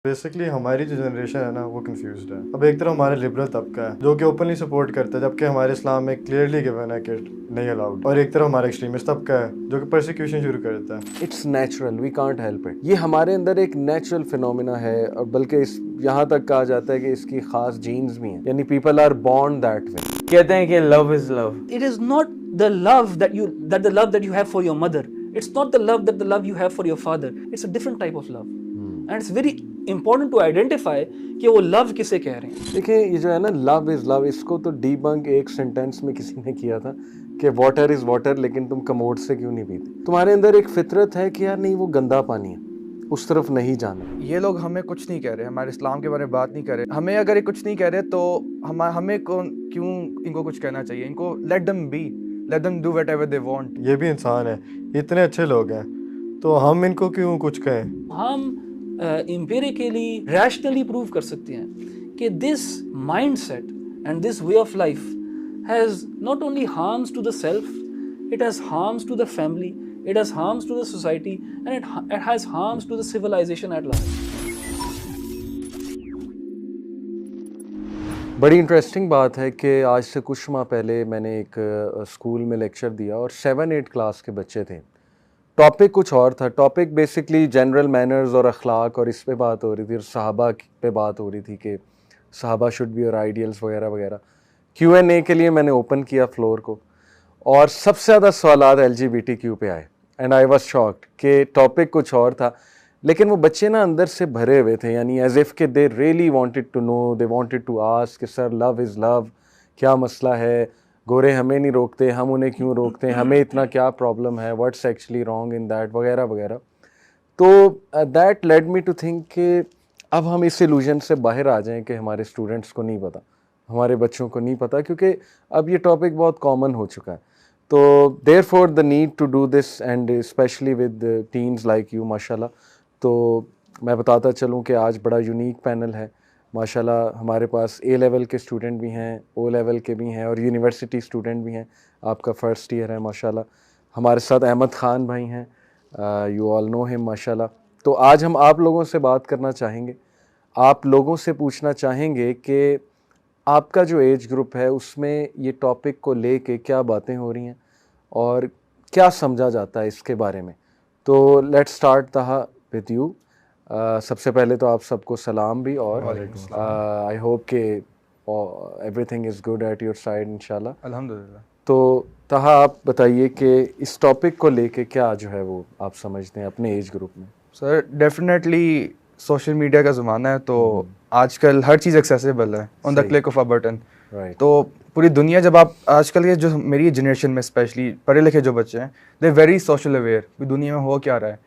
Basically हमारी जो generation है ना वो कंफ्यूज्ड है। अब एक तरफ हमारा लिबरल तबका है जो कि ओपनली सपोर्ट करता है, जबकि हमारे इस्लाम में क्लियरली गिवन है कि नहीं अलाउड, और एक तरफ हमारा एक्सट्रीमिस्ट तबका है जो कि परसिक्यूशन शुरू करता है। It's natural, we can't help it. ये हमारे अंदर एक नेचुरल फिनोमिना है, और बल्कि इस यहाँ तक कहा जाता है कि इसकी खास जीन्स भी हैं, यानी people are born that way. कहते हैं कि love is love. It is not the love that you have for your mother. It's not the love you have for your father. It's a different type of love. And it's very important to identify कि वो love किसे कह रहे हैं। देखिए, ये जो है ना लव इज लव, इसको तो डीबंक एक सेंटेंस में किसी ने किया था कि वाटर इज वाटर, लेकिन तुम कमोड से क्यों नहीं पीते। तुम्हारे अंदर एक फितरत है कि यार नहीं, वो गंदा पानी है, उस तरफ नहीं जाना। ये लोग हमें कुछ नहीं कह रहे, हमारे इस्लाम के बारे में बात नहीं कर रहे। हमें अगर ये कुछ नहीं कह रहे तो हमें क्यों इनको कुछ कहना चाहिए। इनको late them do whatever they want. ये भी इंसान है, इतने अच्छे लोग हैं, तो हम इनको क्यों कुछ कहें। हम empirically rationally प्रूव कर सकते हैं कि this mindset and this way of life has not only harms to the self, it has harms to the family, it has harms to the society, and it has harms to the civilization at large. बड़ी interesting बात है कि आज से कुछ माह पहले मैंने एक स्कूल में लेक्चर दिया और 7-8 क्लास के बच्चे थे। टॉपिक कुछ और था। टॉपिक बेसिकली जनरल मैनर्स और अखलाक, और इस पे बात हो रही थी, और सहाबा पे बात हो रही थी कि सहाबा शुड बी और आइडियल्स वगैरह वगैरह। Q&A के लिए मैंने ओपन किया फ्लोर को, और सबसे ज़्यादा सवालात LGBTQ पे आए, एंड आई वाज शॉक्ड कि टॉपिक कुछ और था, लेकिन वो बच्चे ना अंदर से भरे हुए थे, यानी एज इफ़ के they really wanted to know, they wanted to ask कि सर लव इज़ लव, क्या मसला है, गोरे हमें नहीं रोकते, हम उन्हें क्यों रोकते हैं, हमें इतना क्या प्रॉब्लम है, what's actually wrong in that, वगैरह वगैरह। तो that led me to think कि अब हम इस इल्यूजन से बाहर आ जाएं कि हमारे स्टूडेंट्स को नहीं पता, हमारे बच्चों को नहीं पता, क्योंकि अब ये टॉपिक बहुत कॉमन हो चुका है। तो therefore the need to do this, and specially with teens like you माशाल्लाह। तो मैं बताता चलूँ कि आज बड़ा यूनिक पैनल है माशाल्लाह। हमारे पास A लेवल के स्टूडेंट भी हैं, O लेवल के भी हैं, और यूनिवर्सिटी स्टूडेंट भी हैं। आपका फर्स्ट ईयर है माशाल्लाह। हमारे साथ अहमद ख़ान भाई हैं, यू ऑल नो हिम माशाल्लाह। तो आज हम आप लोगों से बात करना चाहेंगे, आप लोगों से पूछना चाहेंगे कि आपका जो एज ग्रुप है उसमें ये टॉपिक को लेके क्या बातें हो रही हैं और क्या समझा जाता है इसके बारे में। तो लेट्स स्टार्ट तहा विद यू। सबसे पहले तो आप सबको सलाम भी, और आई होप कि everything is good at your side इंशाल्लाह। अल्हम्दुलिल्लाह। तो तहा आप बताइए कि इस टॉपिक को लेके क्या जो है वो आप समझते हैं अपने एज ग्रुप में। सर डेफिनेटली सोशल मीडिया का ज़माना है, तो आजकल हर चीज़ एक्सेसिबल है on the click of a button. तो पूरी दुनिया, जब आप आजकल के जो मेरी जनरेशन में स्पेशली पढ़े लिखे जो बच्चे हैं, दे वेरी सोशल अवेयर कि दुनिया में हो क्या रहा है,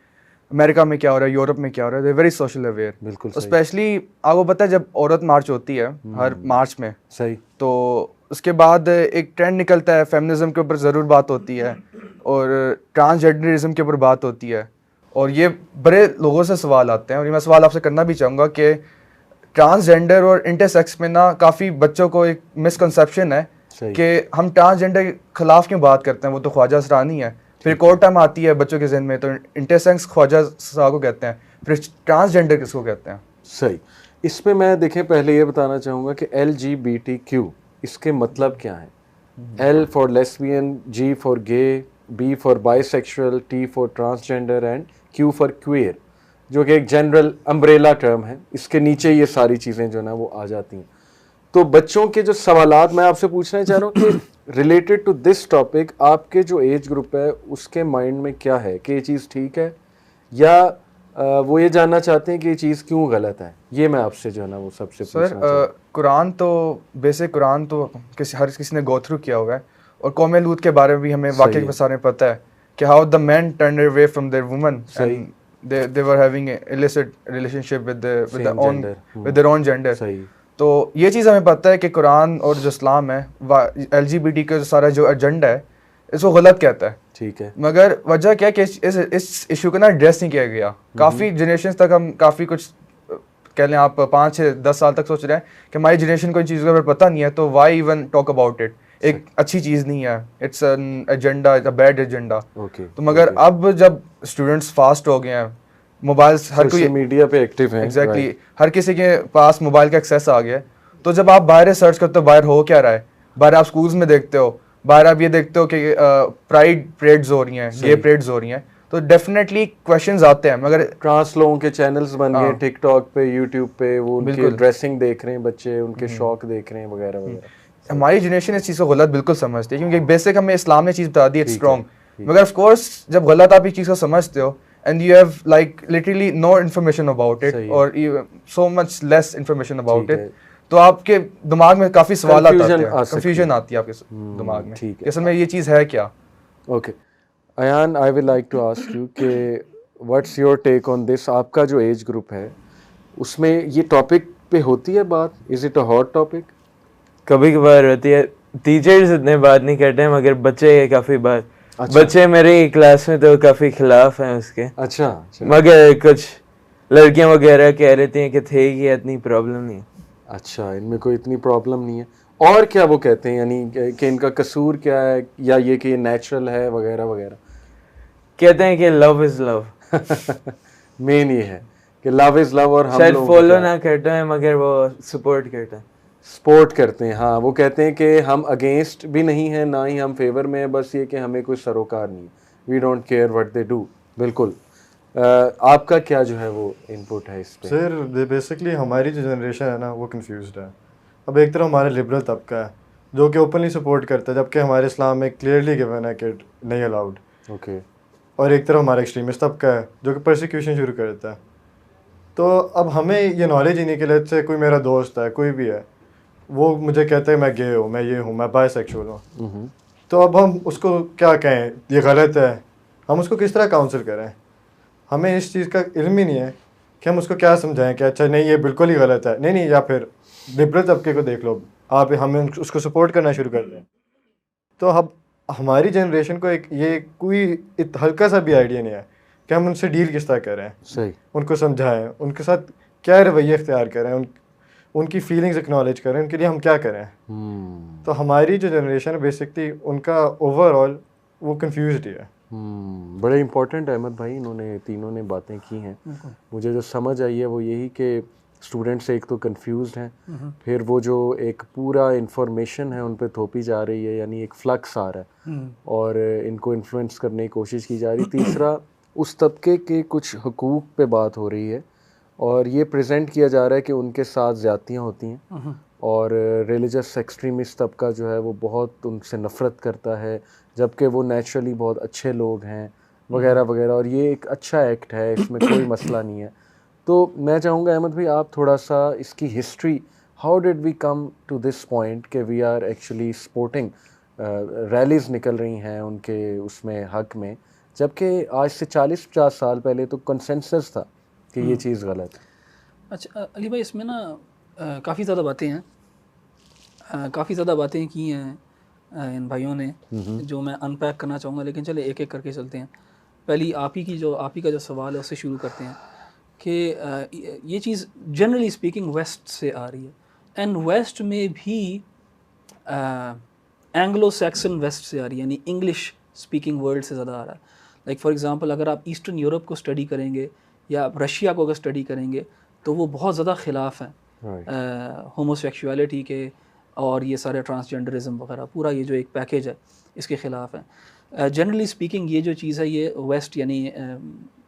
अमेरिका में क्या हो रहा है, यूरोप में क्या हो रहा है, दे वेरी सोशल अवेयर। बिल्कुल स्पेशली आपको पता है जब औरत मार्च होती है हर मार्च में, सही, तो उसके बाद एक ट्रेंड निकलता है, फेमिनिज्म के ऊपर ज़रूर बात होती है और ट्रांसजेंडरिज्म के ऊपर बात होती है, और ये बड़े लोगों से सवाल आते हैं। और ये मैं सवाल आपसे करना भी चाहूँगा कि ट्रांसजेंडर और इंटरसेक्स में ना काफ़ी बच्चों को एक मिसकंसेप्शन है कि हम ट्रांसजेंडर के खिलाफ क्यों बात करते हैं, वो तो ख्वाजा असरानी है। फिर एक और टाइम आती है बच्चों के जहन में, तो इंटरसेक्स ख्वाजा असरा को कहते हैं, फिर ट्रांसजेंडर किसको कहते हैं। सही। इस पे मैं देखें पहले ये बताना चाहूँगा कि LGBTQ इसके मतलब क्या है। L for lesbian, G for gay, B for bisexual, T for transgender, and Q for queer, जो कि एक जनरल अम्ब्रेला टर्म है। इसके नीचे ये सारी चीज़ें जो ना वो आ जाती हैं। तो बच्चों के जो सवालात मैं आपसे पूछना चाह रहा हूँ कि रिलेटेड टू दिस टॉपिक, आपके जो एज ग्रुप है उसके माइंड में क्या है कि ये चीज़ ठीक है, या वो ये जानना चाहते हैं कि ये चीज़ क्यों गलत है। ये मैं आपसे जो है ना वो सबसे सर कुरान तो बेसिक कुरान तो हर किसी ने गो थ्रू किया हुआ है, और कौम लूत के बारे में भी हमें वाकई के बारे में पता है कि how the man turn away from their woman and they were having a illicit relationship with their own gender। तो ये चीज़ हमें पता है कि कुरान और जो इस्लाम है, LGBT का जो सारा जो एजेंडा है इसको गलत कहता है। ठीक है, मगर वजह क्या है कि इस इशू को ना एड्रेस नहीं किया गया। काफ़ी जनरेशन तक हम काफ़ी कुछ कह लें, आप 5-10 साल तक सोच रहे हैं कि हमारी जनरेशन को इन चीज़ों के बारे में पता नहीं है, तो why even talk about it. एक अच्छी चीज़ नहीं है, it's an agenda, it's a bad agenda. तो मगर अब जब स्टूडेंट्स फास्ट हो गए हैं, मोबाइल हर कोई सोशल मीडिया पे एक्टिव हैं। Exactly right. हर किसी के पास मोबाइल का एक्सेस आ गया है। तो जब आप बाहर सर्च करते हो बाहर हो क्या रहा है, बाहर आप स्कूल्स में देखते हो, बाहर आप ये देखते हो कि प्राइड परेड्स हो रही हैं, गे परेड्स हो रही हैं, तो डेफिनेटली क्वेश्चंस आते हैं। मगर ट्रांस लोगों के चैनल्स बन गए हाँ। टिकटॉक पे, यूट्यूब पे, वो उनकी बिल्कुल। ड्रेसिंग देख रहे हैं बच्चे, उनके शौक देख रहे हैं वगैरह वगैरह। हमारी जनरेशन इस चीज़ को गलत बिल्कुल समझती है, क्योंकि बेसिक हमें इस्लाम ने चीज़ बता दी, इट्स ठीक है, स्ट्रॉन्ग। ठीक मगर ऑफ कोर्स जब गलत आप इस चीज़ को समझते हो and you have like literally no information about it सही है। और so much less information about ठीक है। इट, तो आपके दिमाग में काफ़ी सवाल आते Confusion हैं, आ सकती कंफ्यूजन है। आती है आपके दिमाग में ठीक है। कि असल में ये चीज़ है क्या। Okay Ayaan, I will like to ask you कि what's your take on this. आपका जो एज ग्रुप है उसमें ये टॉपिक पे होती है बात? Is it a hot topic? कभी कभार होती है, टीचर्स इतने बात नहीं करते हैं मगर बच्चे काफ़ी बात। अच्छा। बच्चे मेरी क्लास में तो काफ़ी खिलाफ हैं उसके, अच्छा, मगर कुछ लड़कियां वगैरह कह रही थी कि थे कि इतनी प्रॉब्लम नहीं। अच्छा, इनमें कोई इतनी प्रॉब्लम नहीं है। और क्या वो कहते हैं, यानी कि इनका कसूर क्या है, या ये कि ये नेचुरल है वगैरह वगैरह? कहते हैं कि लव इज़ लव। मेन ये है कि लव इज लव, और हम शायद लोग फॉलो ना करते हैं मगर वो सपोर्ट करते हैं। सपोर्ट करते हैं। हाँ, वो कहते हैं कि हम अगेंस्ट भी नहीं हैं, ना ही हम फेवर में है, बस ये कि हमें कोई सरोकार नहीं है, we don't care what they do. बिल्कुल। आपका क्या जो है वो इनपुट है इस पे? सर बेसिकली हमारी जो जनरेशन है ना वो कंफ्यूज्ड है। अब एक तरफ हमारा लिबरल तबका है जो कि ओपनली सपोर्ट करता है, जबकि हमारे इस्लाम में क्लियरली गिवन है कि नहीं अलाउड। ओके। और एक तरफ हमारा एक्सट्रीमिस्ट तबका है जो कि परसिक्यूशन शुरू करता है। तो अब हमें ये नॉलेज ही नहीं कि लेट्स से कोई मेरा दोस्त है, कोई भी है, वो मुझे कहता है मैं गे हूँ, मैं ये हूँ, मैं बायसेक्सुअल हूँ, तो अब हम उसको क्या कहें, ये गलत है, हम उसको किस तरह काउंसिल करें? हमें इस चीज़ का इल्म ही नहीं है कि हम उसको क्या समझाएं कि अच्छा नहीं ये बिल्कुल ही गलत है, नहीं, या फिर लिबरल तबके को देख लो आप, हमें उसको सपोर्ट करना शुरू कर दें। तो अब हमारी जनरेशन को एक ये कोई हल्का सा भी आइडिया नहीं है कि हम उनसे डील किस तरह करें, सही। उनको समझाएं, उनके साथ क्या रवैया इख्तियार करें, उनकी फीलिंग्स एक्नॉलेज करें, उनके लिए हम क्या करें। तो हमारी जो जनरेशन है बेसिकली उनका ओवरऑल वो कंफ्यूज्ड ही है। बड़े इम्पोर्टेंट अहमद भाई, इन्होंने तीनों ने बातें की हैं। मुझे जो समझ आई है वो यही कि स्टूडेंट्स एक तो कंफ्यूज्ड हैं, फिर वो जो एक पूरा इंफॉर्मेशन है उन पे थोपी जा रही है, यानी एक फ्लक्स आ रहा है और इनको इन्फ्लुएंस करने की कोशिश की जा रही है। तीसरा, उस तबके के कुछ हुकूक पे बात हो रही है और ये प्रेजेंट किया जा रहा है कि उनके साथ ज़्यादतियाँ होती हैं और रिलीजियस एक्सट्रीमिस्ट तबका जो है वो बहुत उनसे नफ़रत करता है, जबकि वो नेचुरली बहुत अच्छे लोग हैं वगैरह वगैरह। और ये एक अच्छा एक्ट है, इसमें कोई मसला नहीं है। तो मैं चाहूँगा अहमद भाई आप थोड़ा सा इसकी history, how did we come to this point कि we are actually supporting, rallies निकल रही हैं उनके उसमें हक में, जबकि आज से 40-50 साल पहले तो कंसेंसस था कि ये चीज़ गलत है। अच्छा अली भाई, इसमें ना काफ़ी ज़्यादा बातें हैं, काफ़ी ज़्यादा बातें की हैं इन भाइयों ने, जो मैं अनपैक करना चाहूँगा, लेकिन चले एक एक करके चलते हैं। पहली आप ही का जो सवाल है उससे शुरू करते हैं कि ये चीज़ जनरली स्पीकिंग वेस्ट से आ रही है, एंड वेस्ट में भी एंग्लो सैक्सन वेस्ट से आ रही है, यानी इंग्लिश स्पीकिंग वर्ल्ड से ज़्यादा आ रहा है। लाइक फॉर एग्जांपल अगर आप ईस्टर्न यूरोप को स्टडी करेंगे या आप रशिया को अगर स्टडी करेंगे तो वो बहुत ज़्यादा ख़िलाफ़ हैं होमोसेक्सुअलिटी के और ये सारे ट्रांसजेंडरिज्म वगैरह, पूरा ये जो एक पैकेज है इसके ख़िलाफ़ हैं। जनरली स्पीकिंग ये जो चीज़ है ये वेस्ट यानी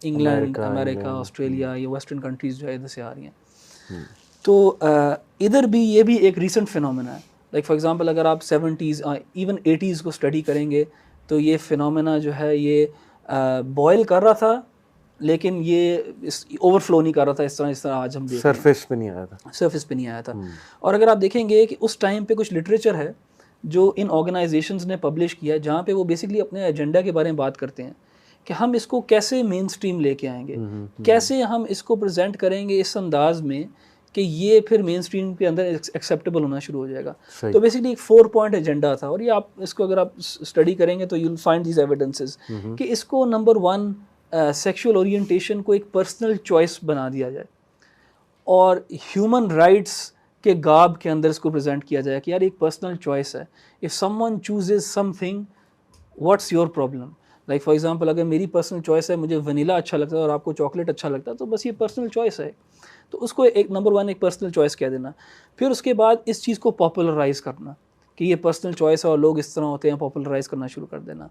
इंग्लैंड, अमेरिका, ऑस्ट्रेलिया, ये वेस्टर्न कंट्रीज़ जो है इधर से आ रही हैं। तो इधर भी ये भी एक रीसेंट फिनोमेना है। लाइक फॉर एग्जांपल अगर आप 70s इवन 80s को स्टडी करेंगे तो ये फिनोमेना जो है ये बॉयल कर रहा था, लेकिन ये ओवरफ्लो नहीं कर रहा था इस तरह आज हम देख रहे हैं। सरफेस पे नहीं आया था, सरफेस पे नहीं आया था। और अगर आप देखेंगे कि उस टाइम पे कुछ लिटरेचर है जो इन ऑर्गेनाइजेशंस ने पब्लिश किया है, जहाँ पे वो बेसिकली अपने एजेंडा के बारे में बात करते हैं कि हम इसको कैसे मेन स्ट्रीम लेके आएंगे, कैसे हम इसको प्रेजेंट करेंगे इस अंदाज में कि ये फिर मेन स्ट्रीम के अंदर एक्सेप्टेबल होना शुरू हो जाएगा। तो बेसिकली एक 4 पॉइंट एजेंडा था, और ये आप इसको अगर आप स्टडी करेंगे तो you will find these evidences कि इसको नंबर 1 सेक्सुअल ओरिएंटेशन को एक पर्सनल चॉइस बना दिया जाए और ह्यूमन राइट्स के गाब के अंदर इसको प्रेजेंट किया जाए कि यार एक पर्सनल चॉइस है, if someone chooses something what's your problem. Like for example अगर मेरी पर्सनल चॉइस है, मुझे वनीला अच्छा लगता है और आपको चॉकलेट अच्छा लगता है, तो बस ये पर्सनल चॉइस है, तो उसको एक नंबर 1 एक पर्सनल चॉइस कह देना। फिर उसके बाद इस चीज़ को पॉपुलराइज़ करना कि ये पर्सनल चॉइस है और लोग इस तरह होते हैं, पॉपुलराइज़ करना शुरू कर देना।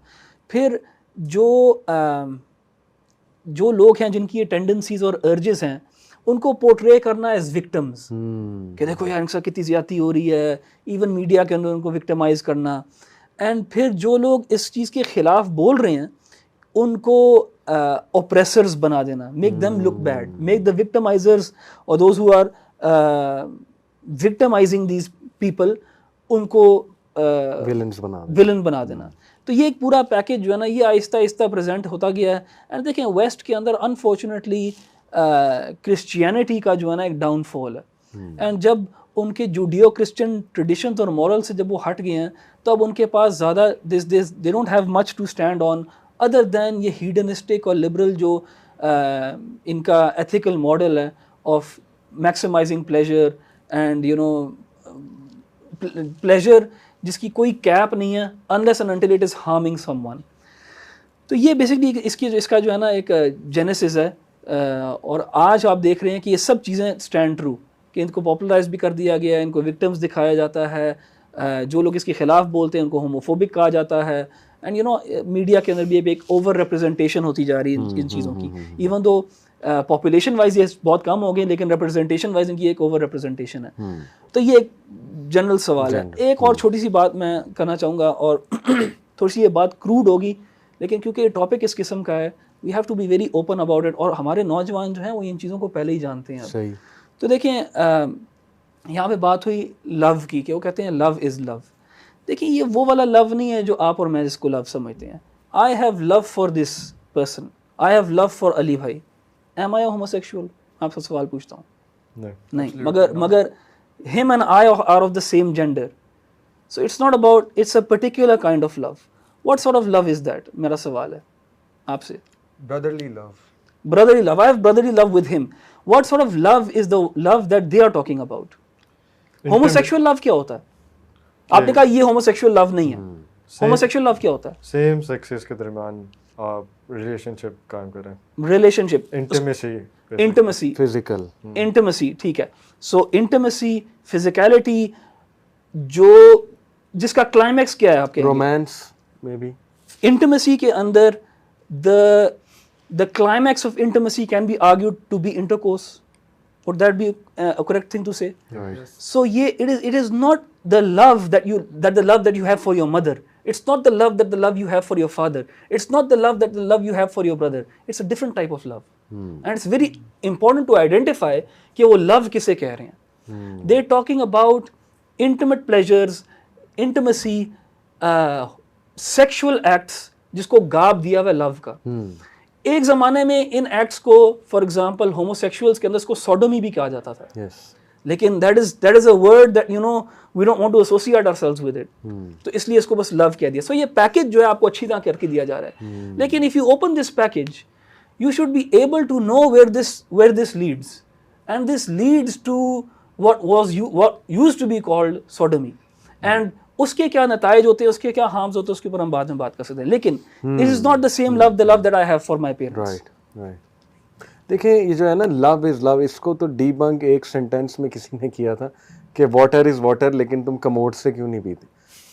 फिर जो लोग हैं जिनकी ये टेंडेंसीज और अर्जेस हैं, उनको पोर्ट्रे करना एज विक्टिम्स कि देखो यार इनके साथ कितनी ज़्यादती हो रही है, इवन मीडिया के अंदर उनको विक्टिमाइज़ करना। एंड फिर जो लोग इस चीज़ के ख़िलाफ़ बोल रहे हैं उनको ओप्रेसर्स बना देना, make them look bad, make the victimizers और those who are victimizing these people उनको विलन बना देना। तो ये एक पूरा पैकेज जो है ना, ये आहिस्ता आहिस्ता प्रेजेंट होता गया है। एंड देखें वेस्ट के अंदर अनफॉर्चुनेटली क्रिश्चियनिटी का जो है ना एक डाउनफॉल है। एंड जब उनके जूडियो क्रिश्चियन ट्रेडिशंस और मॉरल से जब वो हट गए हैं, तो अब उनके पास ज़्यादा they don't have much to stand on other than ये हीडनिस्टिक और लिबरल जो इनका एथिकल मॉडल है of maximising pleasure and you know pleasure जिसकी कोई कैप नहीं है unless and until it is harming someone. तो ये बेसिकली इसका जो है ना एक जेनेसिस है। और आज आप देख रहे हैं कि ये सब चीज़ें स्टैंड ट्रू कि इनको पॉपुलराइज भी कर दिया गया है, इनको विक्टिम्स दिखाया जाता है, जो लोग इसके ख़िलाफ़ बोलते हैं उनको होमोफोबिक कहा जाता है। एंड यू नो मीडिया के अंदर भी एक ओवर रिप्रेजेंटेशन होती जा रही है इन चीज़ों की, इवन दो पॉपुलेशन वाइज ये बहुत कम हो गए लेकिन रिप्रेजेंटेशन वाइज इनकी एक ओवर रिप्रेजेंटेशन है। तो ये एक जनरल सवाल है। एक और छोटी सी बात मैं करना चाहूँगा और थोड़ी सी ये बात क्रूड होगी, लेकिन क्योंकि ये टॉपिक इस किस्म का है we have to be very open about it, और हमारे नौजवान जो हैं वो इन चीज़ों को पहले ही जानते हैं। सही। तो देखें यहाँ पे बात हुई लव की कि वो कहते हैं लव इज़ लव। देखिए ये वो वाला लव नहीं है जो आप और मैं जिसको लव समझते हैं। I have love for this person, I have love for Ali भाई, एम आई होमोसेक्सुअल? आपसे सवाल पूछता हूँ, नहीं, मगर him and I are of the same gender, so it's not about, it's a particular kind of love. What sort of love is that? मेरा सवाल है आपसे। brotherly love. Brotherly love, I have brotherly love with him. What sort of love is the love that they are talking about? Homosexual love क्या होता है? आपने कहा ये homosexual love नहीं है। Homosexual love क्या होता है? सेम सेक्सेस के दरमियान आप रिलेशनशिप कायम करें, रिलेशनशिप, इंटीमेसी, फिजिकल इंटीमेसी, ठीक है। सो इंटीमेसी, फिजिकलिटी, जो जिसका क्लाइमैक्स क्या है आपके? Romance may be. इंटीमेसी के अंदर the climax of intimacy can be argued to be intercourse. Would that be a correct thing to say? Right. So it is not the love that you have for your mother. It's not the love that you have for your father. It's not the love you have for your brother. It's a different type of love. And it's very important to identify कि वो love किसे कह रहे हैं. They're talking about intimate pleasures, intimacy, sexual acts जिसको गाब दिया हुआ love का. एक ज़माने में इन एक्ट्स को फॉर एग्जांपल होमोसेक्सुअल्स के अंदर इसको सोडोमी भी कहा जाता था. Yes. लेकिन that is a word that you know we don't want to associate ourselves with it. तो इसलिए इसको बस लव कह दिया. सो ये पैकेज जो है आपको अच्छी तरह करके दिया जा रहा है. लेकिन if you open this package you should be able to know where this leads, and this leads to what used to be called sodomy, and उसके क्या नताइज होते हैं, उसके क्या हार्म्स होते हैं, उसके ऊपर हम बाद में बात कर सकते हैं. लेकिन it is not the same love that I have for my parents. Right. देखिए ये जो है ना लव इज़ लव, इसको तो डीबंक एक सेंटेंस में किसी ने किया था कि वाटर इज़ वाटर, लेकिन तुम कमोड से क्यों नहीं पीते?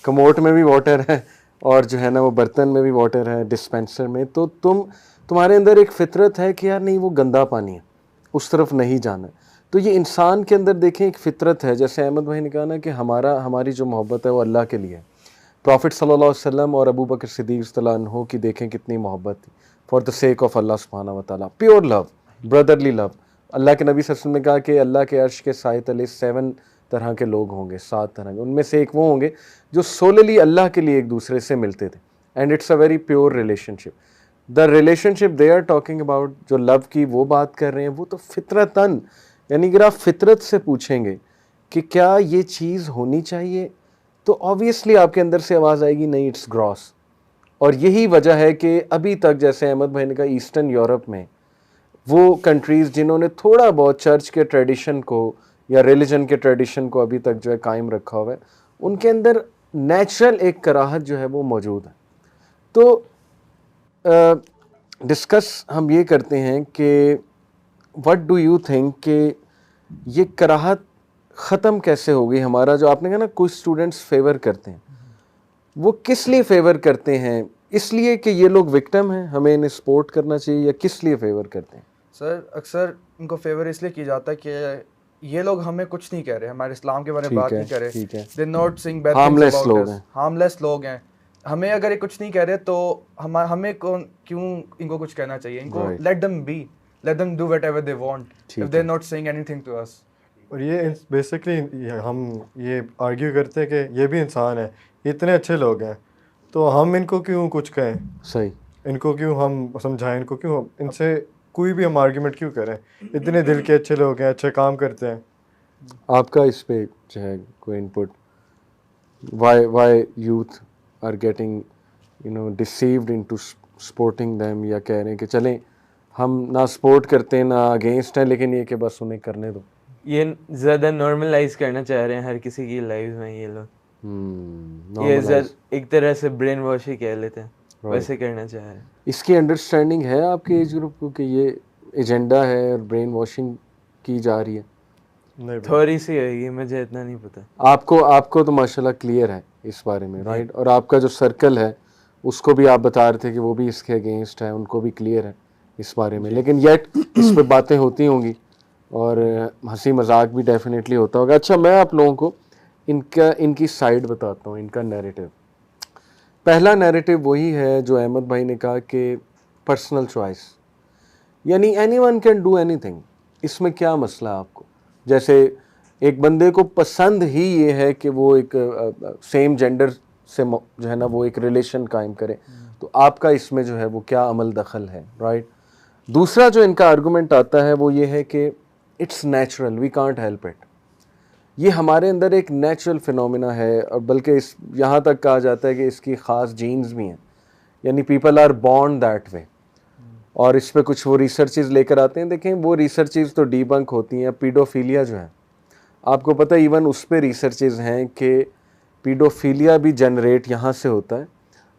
कमोड में भी वाटर है और जो है ना वो बर्तन में भी वाटर है, डिस्पेंसर में. तो तुम्हारे अंदर एक फितरत है कि यार नहीं वो गंदा पानी है, उस तरफ नहीं जाना. तो ये इंसान के अंदर देखें एक फितरत है. जैसे अहमद भाई ने कहा ना कि हमारी जो मोहब्बत है वो अल्लाह के लिए है. प्रॉफिट सल्लल्लाहु अलैहि वसल्लम और अबू बकर सिद्दीक़ रज़ियल्लाहु अन्हु की देखें कितनी मोहब्बत थी, for the sake of Allah सुब्हानहू व तआला. Pure love, brotherly love. Allah के नबी सल्लल्लाहु अलैहि वसल्लम ने कहा कि अल्लाह के अर्श के साए तले 7 तरह के लोग होंगे, 7 तरह के. उनमें से एक वो होंगे जो सोलली अल्लाह के लिए एक दूसरे से मिलते थे. And it's a very pure relationship. The relationship they are talking about, जो लव की वो बात कर रहे हैं, वो तो फितरतन, यानी अगर आप फितरत से पूछेंगे कि क्या ये चीज़ होनी चाहिए, तो ऑब्वियसली आपके अंदर से आवाज़ आएगी नहीं, इट्स ग्रॉस. और यही वजह है कि अभी तक, जैसे अहमद भाई ने कहा, ईस्टर्न यूरोप में वो कंट्रीज़ जिन्होंने थोड़ा बहुत चर्च के ट्रेडिशन को या रिलीजन के ट्रेडिशन को अभी तक जो है कायम रखा हुआ है, उनके अंदर नेचुरल एक कराहत जो है वो मौजूद है. तो डिस्कस हम ये करते हैं कि व्हाट डू यू थिंक कि ये कराहत ख़त्म कैसे होगी हमारा, जो आपने कहा ना कुछ स्टूडेंट्स फेवर करते हैं, वो किस लिए फेवर करते हैं? इसलिए कि ये लोग विक्टिम हैं, हमें इन्हें सपोर्ट करना चाहिए, या किस लिए फेवर करते हैं? सर अक्सर इनको फेवर इसलिए किया जाता है कि ये लोग हमें कुछ नहीं कह रहे, हमारे इस्लाम के बारे में ठीक बात है, नहीं कर रहे, ठीक है। They not saying bad Harmless things लोग अबाउट हैं। अस, हार्मलेस लोग हैं। हमें अगर ये कुछ नहीं कह रहे तो हमें क्यों इनको कुछ कहना चाहिए? इनको Right. Let them do whatever they want ठीक if they are not saying anything to us. और ये बेसिकली हम ये आर्ग्यू करते हैं कि ये भी इंसान है, इतने अच्छे लोग हैं, तो हम इनको क्यों कुछ कहें, सही। इनको क्यों हम समझाएं, इनको क्यों इनसे कोई भी हम आर्ग्यूमेंट क्यों करें? इतने दिल के अच्छे लोग हैं, अच्छे काम करते हैं। आपका इस पे जो है कोई input, why youth are getting deceived into supporting them, या कह रहे हैं कि चलें हम ना सपोर्ट करते हैं ना अगेंस्ट हैं, लेकिन ये कि बस उन्हें करने दो? ये ज़्यादा नॉर्मलाइज करना चाह रहे हैं हर किसी की लाइफ में ये लोग। ये normalize। एक तरह से ब्रेन वॉश ही कह लेते हैं, वैसे करना चाह रहे हैं। इसकी अंडरस्टैंडिंग है आपके एज ग्रुप को कि ये एजेंडा है और ब्रेन वॉशिंग की जा रही है? नहीं भाई। थोड़ी सी होगी, मुझे इतना नहीं पता। आपको तो माशाल्लाह क्लियर है इस बारे में, राइट? और आपका जो सर्कल है उसको भी आप बता रहे थे कि वो भी इसके अगेंस्ट है, उनको भी क्लियर है इस बारे में, लेकिन येट इस पे बातें होती होंगी और हंसी मजाक भी डेफिनेटली होता होगा। अच्छा, मैं आप लोगों को इनकी साइड बताता हूँ, इनका नैरेटिव। पहला नैरेटिव वही है जो अहमद भाई ने कहा कि पर्सनल चॉइस, यानी एनीवन कैन डू एनीथिंग। इसमें क्या मसला है आपको? जैसे एक बंदे को पसंद ही ये है कि वो एक सेम जेंडर से जो है ना वो एक रिलेशन कायम करे, तो आपका इसमें जो है वो क्या अमल दखल है, राइट? दूसरा जो इनका आर्गुमेंट आता है वो ये है कि it's natural, we can't help it. ये हमारे अंदर एक नेचुरल फिनोमिना है, और बल्कि इस यहाँ तक कहा जाता है कि इसकी ख़ास जीन्स भी हैं, यानी people are born that way. और इस पे कुछ वो रिसर्चेज लेकर आते हैं, देखें वो रिसर्चेज तो डीबंक होती हैं। पीडोफीलिया जो है, आपको पता है इवन उस पे रिसर्चेज हैं कि पीडोफीलिया भी जनरेट यहाँ से होता है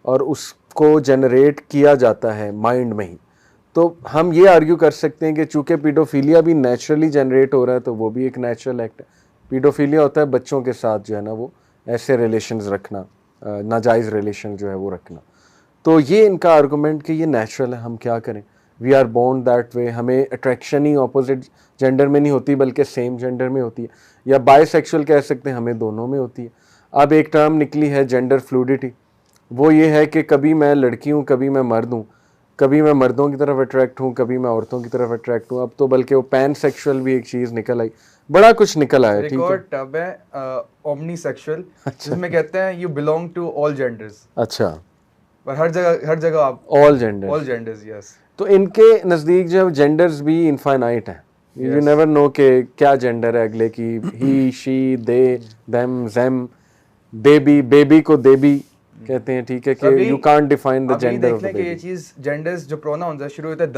और उसको जनरेट किया जाता है माइंड में ही। तो हम ये आर्ग्यू कर सकते हैं कि चूँकि पीडोफीलिया भी नेचुरली जनरेट हो रहा है तो वो भी एक नेचुरल एक्ट है। पीडोफीलिया होता है बच्चों के साथ जो है ना वो ऐसे रिलेशंस रखना, नाजायज़ रिलेशन जो है वो रखना। तो ये इनका आर्गूमेंट कि ये नेचुरल है, हम क्या करें, we are born that way, हमें अट्रैक्शन ही ऑपोजिट जेंडर में नहीं होती बल्कि सेम जेंडर में होती है, या बायसेक्सुअल कह सकते हैं, हमें दोनों में होती है। अब एक टर्म निकली है जेंडर फ्लूडिटी, वो ये है कि कभी मैं लड़की हूँ, कभी मैं मर्द हूँ, कभी मैं मर्दों की तरफ अट्रैक्ट हूँ, कभी मैं औरतों की तरफ अट्रैक्ट हूँ। अब तो बल्कि वो पैन सेक्सुअल भी एक चीज़ निकल आई, बड़ा कुछ निकल आया। ठीक है, टर्म है ओमनी सेक्सुअल, जिसमें कहते हैं you belong to all genders. अच्छा, पर हर जगह आप all gender, all genders, yes. तो इनके नज़दीक जो जेंडर्स भी इनफाइनाइट हैं, यू नेवर नो कि क्या जेंडर है अगले की, ही, शी, दे, देम, जेम, बेबी को देबी कहते हैं, ठीक है, कि you can't define the gender of the baby. ये चीज जेंडर्स जो प्रोनाउंस है शुरू होते हैं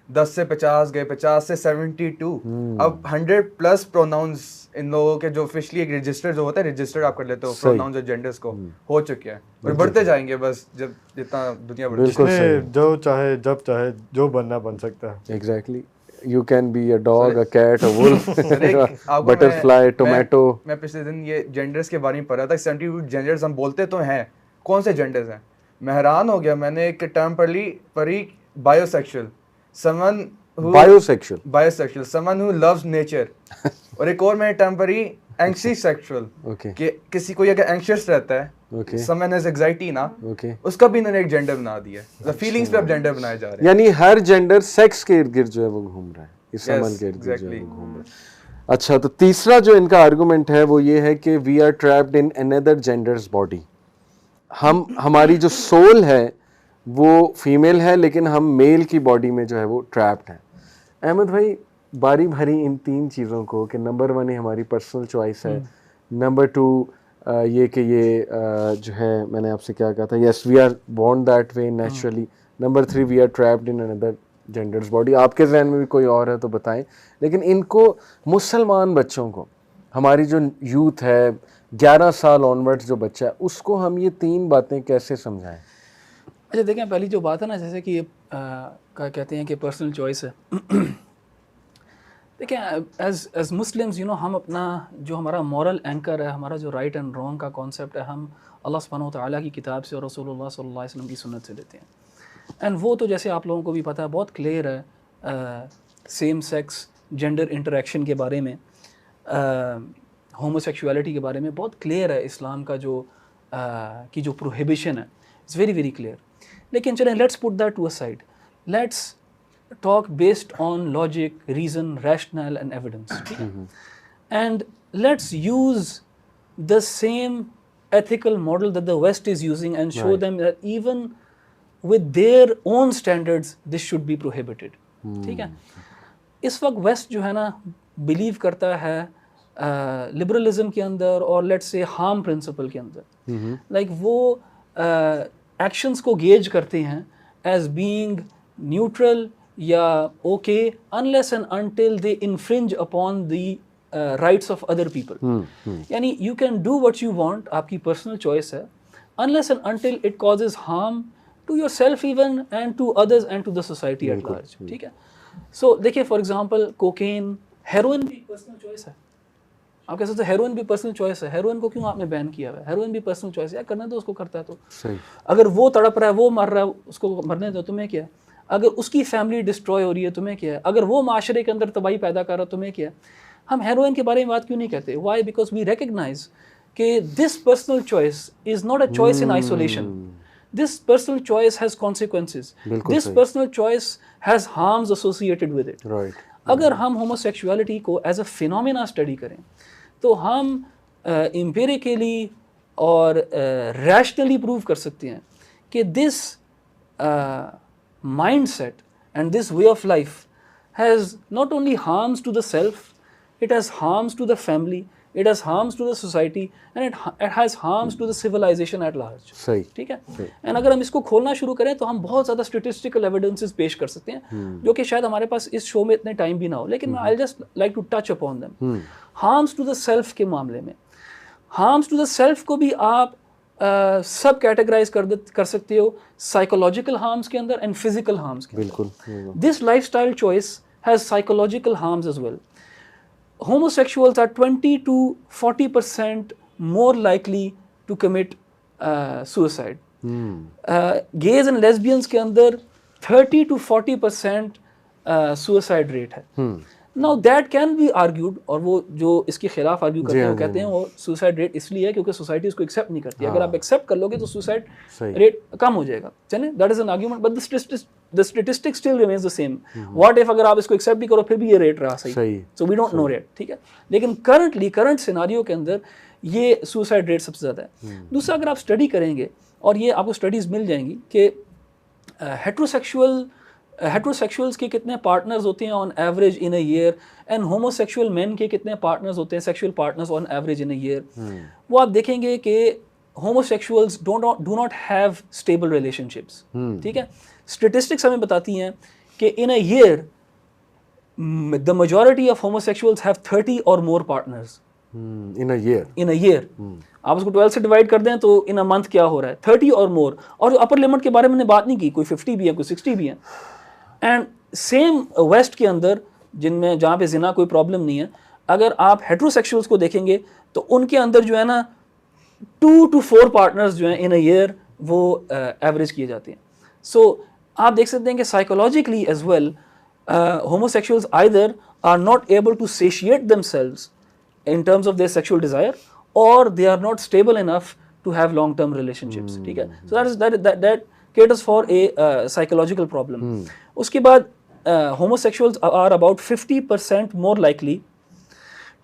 10 से 50 गए, 50 से 72, अब 100+ प्रोनाउंस इन लोगों के जो ऑफिशियली एक रजिस्टर जो होता है, रजिस्टर आप कर लेते हो प्रोनाउंस और जेंडर्स को, हो चुके हैं और बढ़ते जाएंगे बस जब जितना दुनिया बढ़ती बिल्कुल जिसने सही। जो चाहे जब चाहे जो बनना बन सकता है। Exactly, you can be a dog, a cat, a wolf, आपको बटरफ्लाई, टोमेटो। मैं पिछले दिन ये जेंडर्स के बारे में पढ़ा था। 72 जेंडर्स हम बोलते तो हैं, कौन से जेंडर्स हैं? मैं हैरान हो गया, मैंने एक टर्म पढ़ी bisexual, bisexual someone who loves nature. और एक और मैंने टर्म पढ़ी एंग्जी सेक्सुअल, ओके, कि किसी को अगर एंग्शियस रहता है, ओके, समवन हैज एग्जाइटी ना, ओके, उसका भी इन्होंने एक जेंडर बना दिया। मतलब फीलिंग्स पे अब जेंडर बनाए जा रहे हैं। यानी हर जेंडर सेक्स के इर्द गिर्द जो है वो घूम रहा है, इस Yes, अमल के इर्द गिर्द जो है exactly. वो घूम रहा है। अच्छा, तो तीसरा जो इनका आर्गुमेंट है वो ये है कि we are trapped in another gender's body. हमारी जो सोल है वो फीमेल है, लेकिन हम मेल की बॉडी में जो है वो ट्रैप्ड हैं। अहमद भाई, बारी भरी इन तीन चीज़ों को कि नंबर 1 हमारी पर्सनल चॉइस है, नंबर 2 ये कि ये जो है मैंने आपसे क्या कहा था, yes we are born that way naturally, number 3 we are trapped in another gender's body. आपके जहन में भी कोई और है तो बताएं। लेकिन इनको मुसलमान बच्चों को, हमारी जो यूथ है 11 साल ऑनवर्ड्स जो बच्चा है, उसको हम ये तीन बातें कैसे समझाएं? अच्छा देखें, पहली जो बात है ना, जैसे कि क्या कहते हैं कि पर्सनल चॉइस है। देखें, एज मुस्लिम्स हम अपना जो हमारा मॉरल एंकर है, हमारा जो राइट एंड रॉन्ग का कॉन्सेप्ट है, हम अल्लाह सुब्हानहू व तआला की किताब से और रसूलुल्लाह सल्लल्लाहु अलैहि वसल्लम की सुन्नत से लेते हैं। एंड वो तो जैसे आप लोगों को भी पता है, बहुत क्लियर है सेम सेक्स जेंडर इंटरेक्शन के बारे में, होमोसेक्सुअलिटी के बारे में बहुत क्लियर है। इस्लाम का जो की जो प्रोहिबिशन है, इट्स वेरी वेरी क्लियर। लेकिन चलें, let's put that to a side, let's talk based on logic, reason, rationale and evidence, ठीक है? And let's use the same ethical model that the West is using and show them that even with their own standards this should be prohibited, ठीक है? इस वक्त waste जो है ना believe करता है लिबरलिज्म के अंदर और लेट्स से हार्म प्रिंसिपल के अंदर, लाइक वो एक्शंस को गेज करते हैं एज बीइंग न्यूट्रल या okay unless and until they infringe upon the rights of other people. यानी you can do what you want, आपकी पर्सनल चॉइस है, unless and until it causes harm to yourself even and to others and to the society at large, ठीक है? So देखिए, for example cocaine, heroin भी personal choice है। आप कह सकते हैं हेरोइन भी पर्सनल चॉइस है, हेरोइन को क्यों आपने बैन किया हुआ है? हेरोइन भी पर्सनल चॉइस है, यार करने दो, उसको करता है तो सही। अगर वो तड़प रहा है, वो मर रहा है, उसको मरने दो, तुम्हें क्या है? अगर उसकी फैमिली डिस्ट्रॉय हो रही है, तुम्हें क्या है? अगर वो माशरे के अंदर तबाही पैदा कर रहा है, तुम्हें क्या है? हम हेरोइन के बारे में बात क्यों नहीं कहते? वाई? बिकॉज वी रिकग्नाइज कि this personal choice is not a choice in isolation, this personal choice has consequences, this personal choice has harms associated with it. अगर हम होमोसेक्सुअलिटी को एज अ फिनोमेना स्टडी करें तो हम empirically और rationally prove कर सकते हैं कि this mindset and this way of life has not only harms to the self, it has harms to the family, it has harms to the society and it has harms to the civilization at large. सही, ठीक है? And अगर हम इसको खोलना शुरू करें तो हम बहुत ज़्यादा स्टेटिस्टिकल एविडेंसेस पेश कर सकते हैं, जो कि शायद हमारे पास इस शो में इतने टाइम भी ना हो, लेकिन I just like to touch upon them. Harms to the self के मामले में, हार्म्स टू द सेल्फ को भी आप सब कैटेगराइज कर सकते हो साइकोलॉजिकल हार्म्स के अंदर एंड फिजिकल हार्म्स के बिल्कुल। This lifestyle choice has psychological harms as well. Homosexuals are 20 to 40% more likely to commit suicide. Gays and lesbians के अंदर 30 to 40% suicide rate है। Now that can be argued, और वो जो इसके खिलाफ आर्ग्यू करते हैं वो कहते हैं वो सुसाइड रेट इसलिए है क्योंकि सोसाइटी इसको एक्सेप्ट नहीं करती। अगर आप एक्सेप्ट कर लोगे तो सुसाइड रेट कम हो जाएगा। चले, that is an argument, but the statistics still remains the same. What if अगर आप इसको एक्सेप्ट भी करो फिर भी ये रेट रहा सही, so we don't know rate, ठीक है? लेकिन करंट सिनेरियो के अंदर ये सुसाइड रेट सबसे ज़्यादा है। दूसरा, अगर आप स्टडी करेंगे, और ये आपको स्टडीज़ मिल जाएंगी कि हेट्रोसेक्सुअल्स के कितने पार्टनर्स होते हैं on average in a year and homosexual men के कितने पार्टनर्स होते हैं, sexual partners on average in a year, वो आप देखेंगे कि homosexuals do not have stable relationships, ठीक है? स्टैटिस्टिक्स हमें बताती हैं कि in a year the majority of homosexuals have 30 और मोर पार्टनर्स इन अ ईयर। आप उसको 12 से डिवाइड कर दें तो इन अ मंथ क्या हो रहा है? 30 और मोर। और अपर लिमिट के बारे में बात नहीं की, कोई 50 भी है, कोई 60 भी है। एंड सेम वेस्ट के अंदर जिनमें जहाँ पे जिना कोई प्रॉब्लम नहीं है, अगर आप हेट्रोसेक्सुअल्स को देखेंगे तो उनके अंदर जो है ना 2 to 4 पार्टनर्स जो हैं इन अ ईयर वो एवरेज किए जाते हैं। सो आप देख सकते हैं कि psychologically as well homosexuals either are not able to satiate themselves in terms of their sexual desire, or they are not stable enough to have long term relationships, ठीक है? So that caters for a psychological problem. उसके बाद homosexuals are about 50% more likely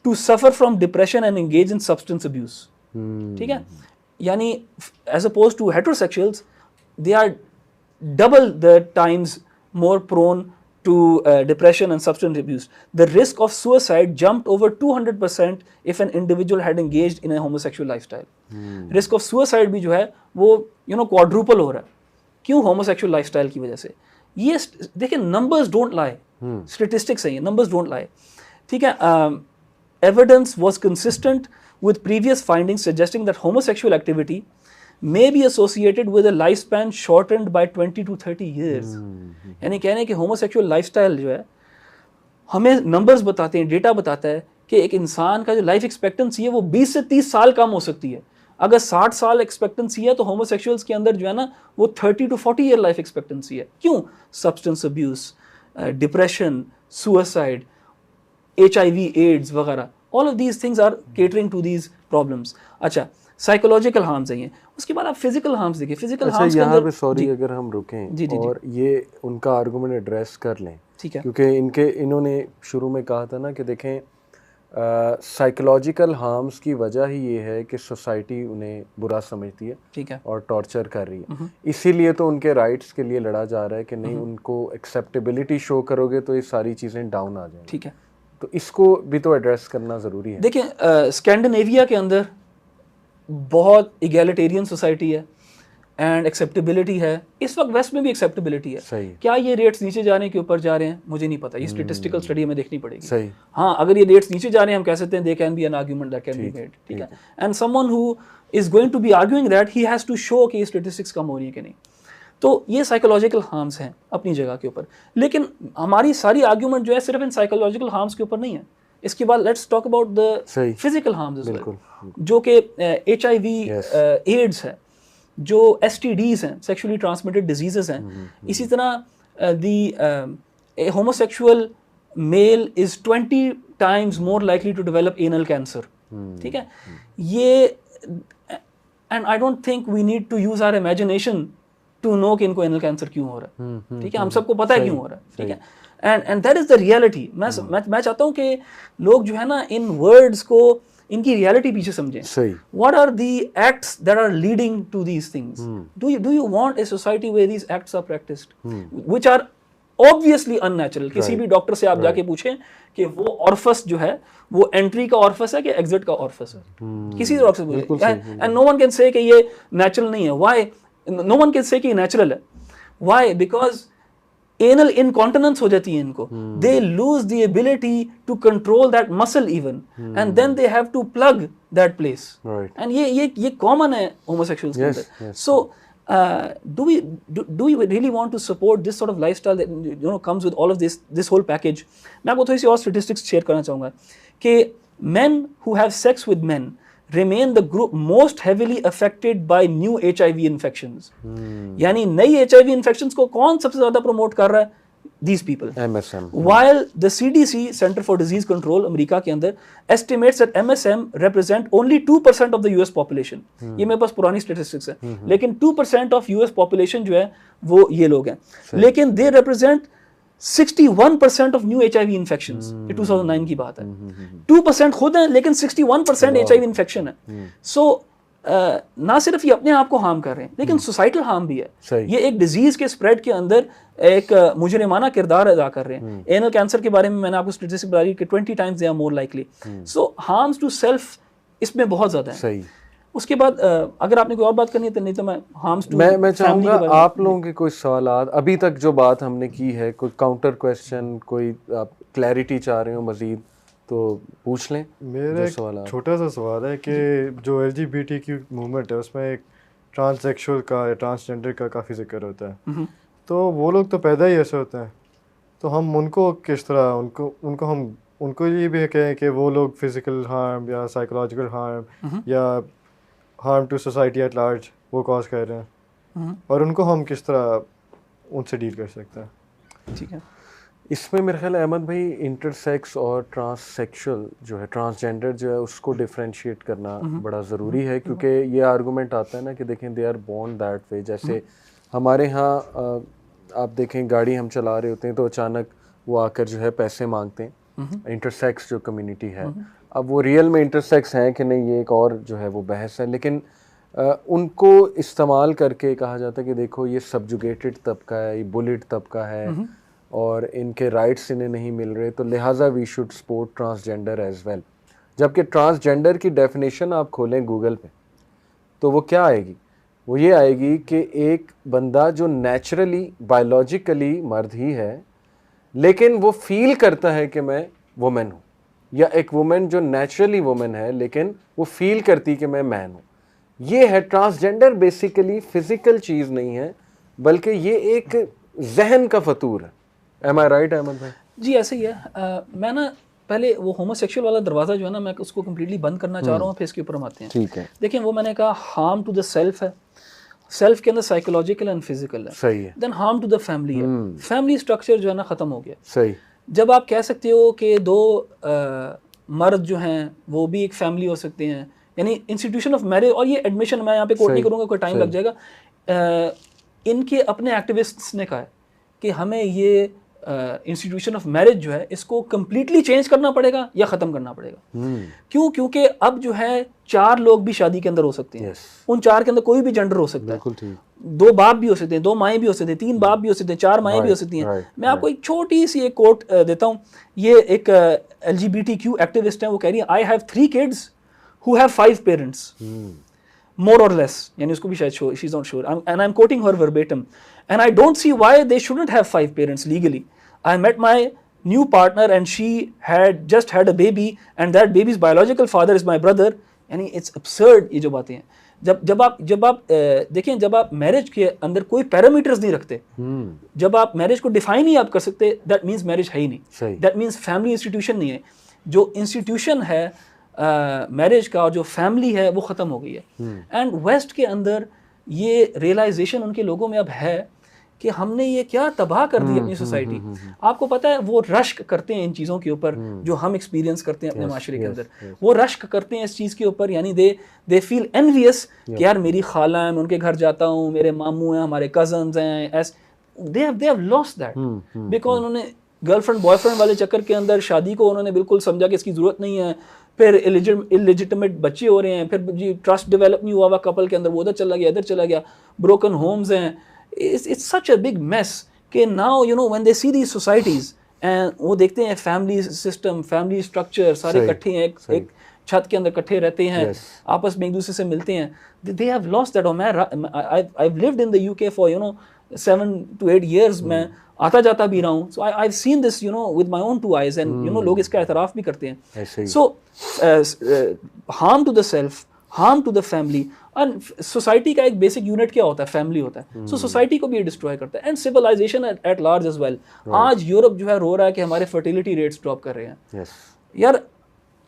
to suffer from depression and engage in substance abuse, ठीक है? यानी as opposed to heterosexuals, they are double the times more prone to depression and substance abuse. The risk of suicide jumped over 200% if an individual had engaged in a homosexual lifestyle. Risk of suicide भी जो है वो quadruple हो रहा है। क्यों? homosexual lifestyle की वजह से। ये देखिए, numbers don't lie, statistics है ये, numbers don't lie, ठीक है? Evidence was consistent with previous findings suggesting that homosexual activity may be associated with a lifespan shortened by 20 to 30 years. यानी कहने कि homosexual lifestyle जो है हमें numbers बताते हैं, डेटा बताता है कि एक इंसान का जो लाइफ एक्सपेक्टेंसी है वो 20 से 30 साल कम हो सकती है. अगर 60 साल एक्सपेक्टेंसी है तो होमोसेक्सुअल्स के अंदर जो है ना वो 30 टू 40 ईयर लाइफ एक्सपेक्टेंसी है. क्यों? Substance abuse, depression, suicide, HIV, AIDS वगैरह, all of these things are catering to these problems. अच्छा, साइकोलॉजिकल हार्म्स हैं ये. उसके बाद आप फिजिकल हार्म्स देखिए. फिजिकल हार्म्स के अंदर सॉरी अगर हम रुकें जी, और ये उनका आर्गुमेंट एड्रेस कर लें, ठीक है, क्योंकि इन्होंने शुरू में कहा था ना कि देखें साइकोलॉजिकल हार्म्स की वजह ही ये है कि सोसाइटी उन्हें बुरा समझती है, ठीक है, और टॉर्चर कर रही है. इसीलिए तो उनके राइट्स के लिए लड़ा जा रहा है कि नहीं, उनको एक्सेप्टेबिलिटी शो करोगे तो ये सारी चीज़ें डाउन आ जाएंगी. ठीक है. तो इसको भी तो एड्रेस करना ज़रूरी है. देखिए, स्कैंडिनेविया के अंदर बहुत इगैलिटेरियन सोसाइटी है एंड एक्सेप्टेबिलिटी है. इस वक्त वेस्ट में भी एक्सेप्टेबिलिटी है. सही. क्या ये रेट्स नीचे जाने के ऊपर जा रहे हैं? मुझे नहीं पता, ये स्टैटिस्टिकल स्टडी हमें देखनी पड़ेगी. सही. हाँ, अगर ये रेट्स नीचे जा रहे हैं हम कह सकते हैं they can be an argument that can be made. ठीक है. And someone who is going to be arguing that he has to show कि ये स्टैटिस्टिक्स कम हो रही है कि नहीं. तो ये साइकोलॉजिकल हार्म्स हैं अपनी जगह के ऊपर. लेकिन हमारी सारी आर्ग्यूमेंट जो है सिर्फ इन साइकोलॉजिकल हार्म्स के ऊपर नहीं है. इसके बाद let's talk about the physical harms as well, जो कि HIV, एड्स है, जो STDs हैं, सेक्सुअली ट्रांसमिटेड डिजीजेस हैं. इसी तरह the homosexual male is 20 times more likely to develop anal cancer. ठीक है. ये and I don't think we need to use our imagination to know कि इनको एनल कैंसर क्यों हो रहा है. ठीक है, हम सबको पता है क्यों हो रहा है. ठीक है. And that is the reality. मैं चाहता हूँ कि लोग जो है ना इन वर्ड्स को, इनकी रियलिटी पीछे समझें. सही. What are the acts that are leading to these things? Do you want a society where these acts are practiced, which are obviously unnatural? किसी भी डॉक्टर से आप जाके पूछें कि वो ऑर्फस जो है वो एंट्री का ऑर्फस है कि एग्जिट का ऑर्फस है. किसी डॉक्टर से पूछें, and no one can say कि ये नेचुरल नहीं है. Why? No one can say कि नेचुरल है. Why? Because anal incontinence हो जाती है इनको. They lose the ability to control that muscle even, and then they have to plug that place. Right. And ये common है homosexuals के Yes, अंदर. yes. So do we really want to support this sort of lifestyle that comes with all of this whole package? मैं आपको थोड़ी सी और statistics share करना चाहूँगा कि men who have sex with men remain the group most heavily affected by new HIV infections. यानी नई HIV infections को कौन सबसे ज़्यादा promote कर रहा है? These people. MSM. While the CDC, Center for Disease Control, America के अंदर estimates that MSM represent only 2% of the US population. ये मेरे पास पुरानी statistics है. लेकिन 2% of US population जो है वो ये लोग हैं. लेकिन they represent 61% of new HIV infections. ये 2009 की बात है. 2% खुद हैं लेकिन 61% HIV infection है. So ना सिर्फ ये अपने आप को हार्म कर रहे हैं लेकिन सोसाइटल हार्म भी है. ये एक डिजीज के स्प्रेड के अंदर एक मुजरिमाना किरदार अदा कर रहे हैं. एनल कैंसर के बारे में मैंने आपको स्टैटिस्टिक्स बताई कि 20 times they are more likely. So harms to self इसमें बहुत ज्यादा है. सही. उसके बाद अगर आपने कोई और बात करनी है तो नहीं तो मैं हार्म्स टू मैं चाहूँगा आप लोगों के कोई सवालात अभी तक जो बात हमने की है, कोई काउंटर क्वेश्चन, कोई आप क्लैरिटी चाह रहे हो मजीद तो पूछ लें. मेरा एक छोटा सा सवाल है कि जो LGBTQ मूवमेंट है उसमें एक ट्रांससेक्सुअल का या ट्रांसजेंडर का काफ़ी जिक्र होता है. तो वो लोग तो पैदा ही ऐसे होते हैं, तो हम उनको किस तरह उनको ये भी कहें कि वो लोग फिजिकल हार्म या साइकोलॉजिकल हार्म या harm to society at large वो कॉज कर रहे हैं, और उनको हम किस तरह उनसे डील कर सकते हैं? ठीक है. इसमें मेरे ख्याल अहमद भाई इंटरसेक्स और ट्रांससेक्सुअल जो है, ट्रांसजेंडर जो है, उसको डिफरेंशिएट करना बड़ा ज़रूरी है. क्योंकि ये आर्गूमेंट आता है ना कि देखें they are born that way. जैसे हमारे यहाँ आप देखें गाड़ी हम चला रहे होते हैं तो अचानक वो आकर जो है पैसे मांगते हैं. इंटरसेक्स जो कम्युनिटी है, अब वो रियल में इंटरसेक्स हैं कि नहीं ये एक और जो है वो बहस है. लेकिन उनको इस्तेमाल करके कहा जाता है कि देखो ये सब्जुगेटेड तबका है, ये बुलिड तबका है और इनके राइट्स इन्हें नहीं मिल रहे, तो लिहाजा we should support transgender as well. जबकि ट्रांसजेंडर की डेफिनेशन आप खोलें गूगल पे तो वो क्या आएगी? वो ये आएगी कि एक बंदा जो नेचुरली बायोलॉजिकली मर्द ही है लेकिन वो फील करता है कि मैं वुमेन हूँ, या एक वुमेन जो नेचुरली वुमेन है लेकिन वो फील करती कि मैं मैन हूँ. ये है ट्रांसजेंडर बेसिकली फिजिकल चीज़ नहीं है, बल्कि ये एक जहन का फतूर है। एम आई राइट अहमद भाई? जी ऐसे ही है। मैं ना पहले वो होमोसेक्सुअल वाला दरवाज़ा जो है ना, मैं उसको कम्प्लीटली बंद करना चाह रहा हूँ, फिर इसके ऊपर हम आते हैं। ठीक है, देखिए वो मैंने कहा हार्म टू द सेल्फ है, सेल्फ के अंदर साइकोलॉजिकल एंड फिजिकल है, सही है, then harm to the family है। फैमिली स्ट्रक्चर जो है ना ख़त्म हो गया। सही, जब आप कह सकते हो कि दो मर्द जो हैं वो भी एक फैमिली हो सकते हैं, यानी इंस्टीट्यूशन ऑफ मैरिज, और ये एडमिशन मैं यहाँ पे कोट नहीं करूँगा, कोई टाइम लग जाएगा। इनके अपने एक्टिविस्ट्स ने कहा है कि हमें ये इंस्टीट्यूशन ऑफ मैरिज जो है इसको कम्प्लीटली चेंज करना पड़ेगा या ख़त्म करना पड़ेगा। क्यों? क्योंकि अब जो है 4 लोग भी शादी के अंदर हो सकते हैं। उन 4 के अंदर कोई भी जेंडर हो सकता है। बिल्कुल ठीक। 2 बाप भी हो सकते हैं, 2 माएँ भी हो सकते हैं, 3 बाप भी हो सकते हैं, 4 माएँ भी हो सकती हैं। मैं आपको एक छोटी सी एक कोट देता हूँ। ये एक LGBTQ एक्टिविस्ट है, वो कह रही है I have 3 kids who have 5 parents, more or less, यानी उसको भी शायद she's not sure, and I'm quoting her verbatim, and I don't see why they shouldn't have 5 parents legally. I met my new partner and she had just had a baby and that baby's biological father is my brother. यानी it's absurd ये जो बातें हैं। जब आप देखें, जब आप मैरिज के अंदर कोई पैरामीटर्स नहीं रखते, जब आप मैरिज को डिफाइन ही आप कर सकते, दैट मीन्स मैरिज है ही नहीं, दैट मीन्स फैमिली इंस्टीट्यूशन नहीं है। जो इंस्टीट्यूशन है मैरिज का और जो फैमिली है वो ख़त्म हो गई है। एंड वेस्ट के अंदर ये रियलाइजेशन उनके लोगों में अब है कि हमने ये क्या तबाह कर दी अपनी सोसाइटी। आपको पता है वो रश्क करते हैं इन चीज़ों के ऊपर जो हम एक्सपीरियंस करते हैं अपने माशरे के अंदर, वो रश्क करते हैं इस चीज़ के ऊपर, यानी दे फील एनवियस कि यार मेरी खाला है, मैं उनके घर जाता हूँ, मेरे मामू हैं, हमारे कजन्स हैं, they have lost that because उन्होंने गर्लफ्रेंड बॉयफ्रेंड वाले चक्कर के अंदर शादी को उन्होंने बिल्कुल समझा कि इसकी ज़रूरत नहीं है। फिर इलिजिटिमेट बच्चे हो रहे हैं, फिर जी ट्रस्ट डेवलप नहीं हुआ हुआ कपल के अंदर, वो उधर चला गया, इधर चला गया, ब्रोकन होम्स हैं। It's such a big mess कि now you know when they see these societies and वो देखते हैं फैमिली सिस्टम, फैमिली स्ट्रक्चर, सारे इकट्ठे हैं एक छत के अंदर इकट्ठे रहते हैं, आपस में एक दूसरे से मिलते हैं। They have lost that. I've lived in the UK for 7 to 8 years. मैं आता जाता भी रहा हूँ, so I've seen this with my own 2 eyes and लोग इसका एतराफ़ भी करते हैं। So harm to the self, harm to the family, और सोसाइटी का एक बेसिक यूनिट क्या होता है? फैमिली होता है। सो सोसाइटी को भी ये डिस्ट्रॉय करता है and civilisation at large as well. आज यूरोप जो है रो रहा है कि हमारे फर्टिलिटी रेट्स ड्रॉप कर रहे हैं। यार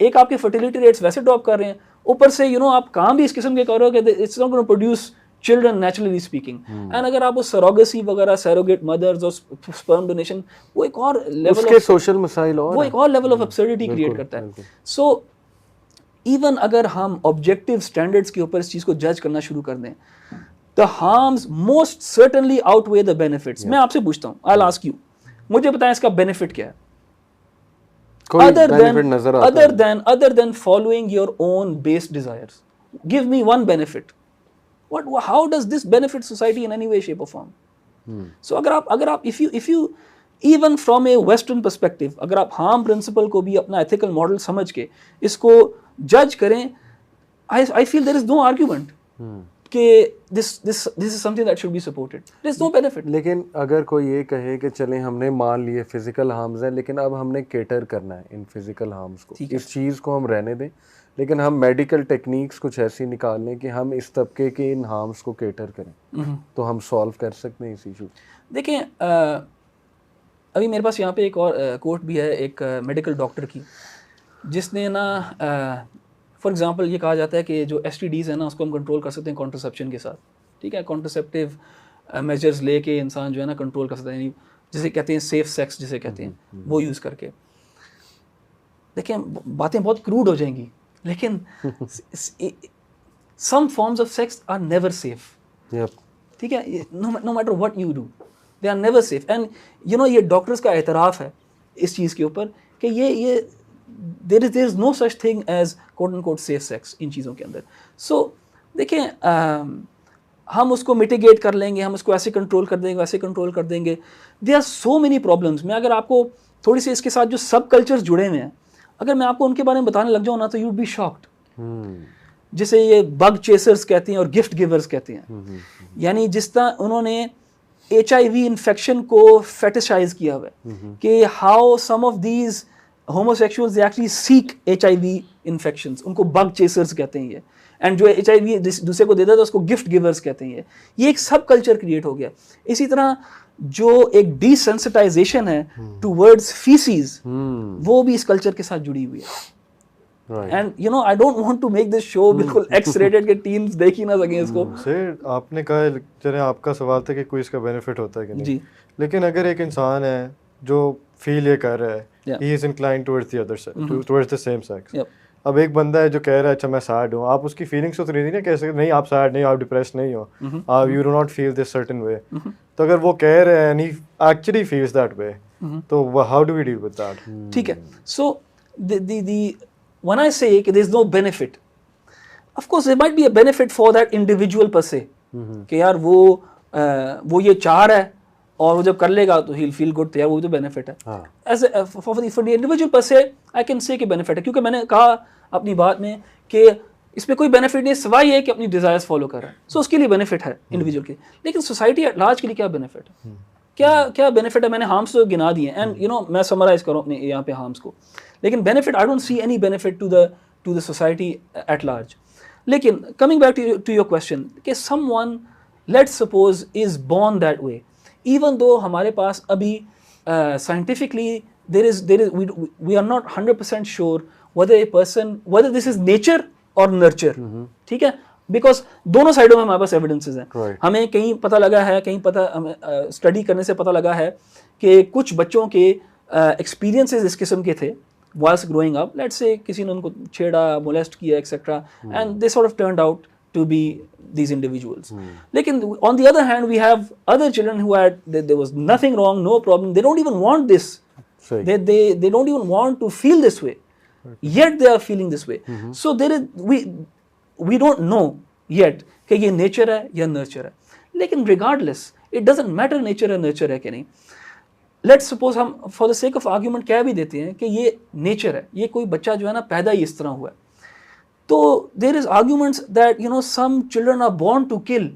एक आपके फर्टिलिटी रेट्स वैसे ड्रॉप कर रहे हैं, ऊपर से आप काम भी इस किस्म के कर रहे हो कि it's not gonna produce children naturally speaking. And अगर आप वो सरोगेसी वगैरह, सरोगेट मदर्स और स्पर्म डोनेशन, वो एक और लेवल उसके सोशल मसाइल और वो एक और लेवल ऑफ एब्सर्डिटी क्रिएट करता है। सो इवन अगर हम ऑब्जेक्टिव स्टैंडर्ड्स के ऊपर इस चीज़ को जज करना शुरू कर दें, the harms most certainly outweigh the benefits. मैं आपसे पूछता हूँ, आई विल आस्क यू, मुझे बताएं इसका बेनिफिट क्या है? other than following your own base desires, give me one benefit. How does this benefit society in any way, shape or form? So अगर आप if you even from a western perspective, अगर आप harm principle को भी अपना ethical model समझ के इसको जज करें, I feel there is no argument कि this is something that should be supported. There is no benefit. लेकिन अगर कोई ये कहे कि चलें हमने मान लिए फिजिकल हार्म्स है, लेकिन अब हमने केटर करना है इन फिजिकल हार्म्स को, इस चीज़ को हम रहने दें, लेकिन हम मेडिकल टेक्निक्स कुछ ऐसी निकाल लें कि हम इस तबके के इन हार्म्स को केटर करें, तो हम सॉल्व कर सकते हैं इस इशू। देखें अभी मेरे पास यहाँ पे एक और कोट भी है एक मेडिकल डॉक्टर की, जिसने ना फॉर एग्जांपल ये कहा जाता है कि जो STDs है ना उसको हम कंट्रोल कर सकते हैं कॉन्ट्रासेप्शन के साथ। ठीक है, कॉन्ट्रासेप्टिव मेजर्स लेके इंसान जो है ना कंट्रोल कर सकता है, यानी जिसे कहते हैं सेफ सेक्स जिसे कहते हैं, वो यूज़ करके। देखिए बातें बहुत क्रूड हो जाएंगी, लेकिन some forms of sex are never safe. ठीक है, no matter what you do, they are never safe. And ये डॉक्टर्स का एतराफ़ है इस चीज़ के ऊपर कि ये there is no such thing as quote unquote safe sex इन चीज़ों के अंदर। So देखें हम उसको मिटिगेट कर लेंगे, हम उसको ऐसे कंट्रोल कर देंगे, वैसे कंट्रोल कर देंगे। There are so many problems। मैं अगर आपको थोड़ी सी इसके साथ जो सब कल्चर्स जुड़े हुए हैं, अगर मैं आपको उनके बारे में बताने लग जाऊँ ना तो यू बी शॉक्ड। जिसे ये बग चेसर्स कहते हैं और गिफ्ट गिवर्स कहते हैं, यानी जिस तरह उन्होंने HIV इन्फेक्शन को फेटिशाइज किया हुआ है कि how some of these homosexuals they actually seek HIV infections, उनको बग चेसर्स कहते हैं ये, एंड जो HIV दूसरे को देता था उसको गिफ्ट गिवर्स कहते हैं ये एक सब कल्चर क्रिएट हो गया। इसी तरह जो एक डिसेंसिटाइजेशन है टूवर्ड्स फीसीज, वो भी इस कल्चर के साथ जुड़ी हुई है। And you know I don't want to make this show बिल्कुल एक्स रेटेड के टीन्स देख ही ना सकें इसको। सर आपने कहा, चले आपका सवाल था कि कोई इसका बेनिफिट होता है कि नहीं जी। लेकिन अगर एक इंसान है जो फील ये कर रहा है he is inclined towards the other towards the same sex, अब एक बंदा है जो कह रहा है अच्छा मैं सैड हूँ, आप उसकी फीलिंग्स तो नहीं ना कह सकते नहीं आप सैड नहीं, आप डिप्रेस नहीं हो, आप you do not feel this certain way. तो अगर वो कह रहे हैं and he actually feels that way, तो how do we deal with that? ठीक है, so the when I say कि there is no benefit, of course there might be a benefit for that individual per se, कि यार वो ये चाह रहा है और वो जब कर लेगा तो he'll feel good, तो यार वो भी तो बेनिफिट है। As for the individual per se I can say कि बेनिफिट है, क्योंकि मैंने कहा अपनी बात में कि इसमें कोई बेनिफिट नहीं, सिवाय ये कि अपनी डिजायर्स फॉलो कर रहा है, सो उसके लिए बेनिफिट है इंडिविजुअल के। लेकिन सोसाइटी एट लार्ज के लिए क्या बेनिफिट है, क्या बेनिफिट है? मैंने हार्म्स तो गिना दिए, एंड यू नो मैं समराइज करूँ अपने यहाँ पे हार्म्स को, लेकिन benefit I don't see any benefit to the society at large. लेकिन coming back to your question कि someone let's suppose is born that way, even though हमारे पास अभी scientifically there is we are not 100% sure whether this is nature or nurture, ठीक है, because दोनों साइडों में हमारे पास एविडेंसेस हैं। हमें कहीं पता लगा है, कहीं स्टडी करने से पता लगा है कि कुछ बच्चों के एक्सपीरियंसेस इस किस्म के थे whilst growing up, let's say किसी ने उनको छेड़ा, मोलेस्ट किया etcetera, and they sort of turned out to be these individuals. लेकिन on the other hand we have other children who had there was nothing wrong, no problem, they don't even want this, they don't even want to feel this way, yet they are feeling this way. So there is we don't know yet कि ये nature है या nurture है, लेकिन regardless it doesn't matter nature है nurture है कि नहीं। लेट्स सपोज हम for the sake of argument कह भी देते हैं कि ये नेचर है, ये कोई बच्चा जो है ना पैदा ही इस तरह हुआ है, तो there is arguments that you know some children are born to kill,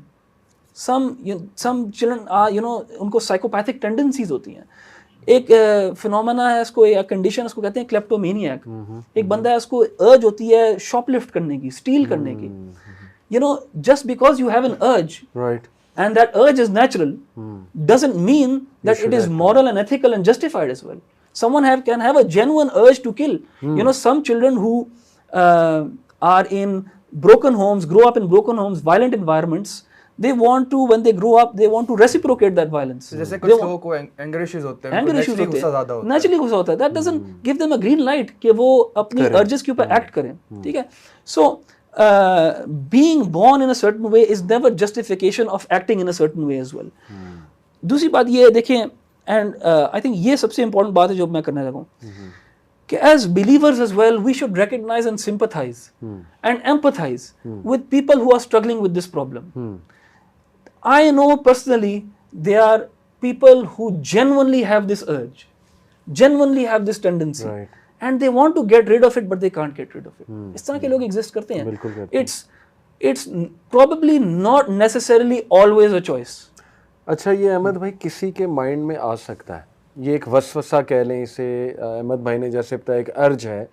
some children are you know उनको साइकोपैथिक टेंडेंसीज होती हैं। एक फिनोमेना है, इसको एक कंडीशन इसको कहते हैं क्लेप्टोमेनियक। एक बंदा है, उसको अर्ज होती है शॉपलिफ्ट करने की, स्टील करने की, you know just because you have an अर्ज, right, and that urge is natural, doesn't mean that it is moral and ethical and justified as well. Someone can have a genuine urge to kill. You know, some children who are in broken homes, grow up in broken homes, violent environments, they want to, when they grow up, they want to reciprocate that violence. जैसे कुछ लोगों को anger issues होते हैं, naturally गुस्सा ज़्यादा होता है, नेचुरली गुस्सा होता है, that doesn't give them a green light कि वो अपनी urges के ऊपर act करें, ठीक है? So being born in a certain way is never justification of acting in a certain way as well. दूसरी बात ये देखें, and I think ये सबसे important बात है जो मैं करने लगा हूँ, कि as believers as well we should recognize and sympathize and empathize with people who are struggling with this problem. I know personally there are people who genuinely have this urge, genuinely have this tendency. Right. And they want to get rid of it but they can't get rid of it. इस तरह के लोग exist करते हैं। It's probably not necessarily always a choice. अच्छा, ये अहमद भाई किसी के माइंड में आ सकता है, ये एक वसवसा कह लें इसे, अहमद भाई ने जैसे बताया एक अर्ज है,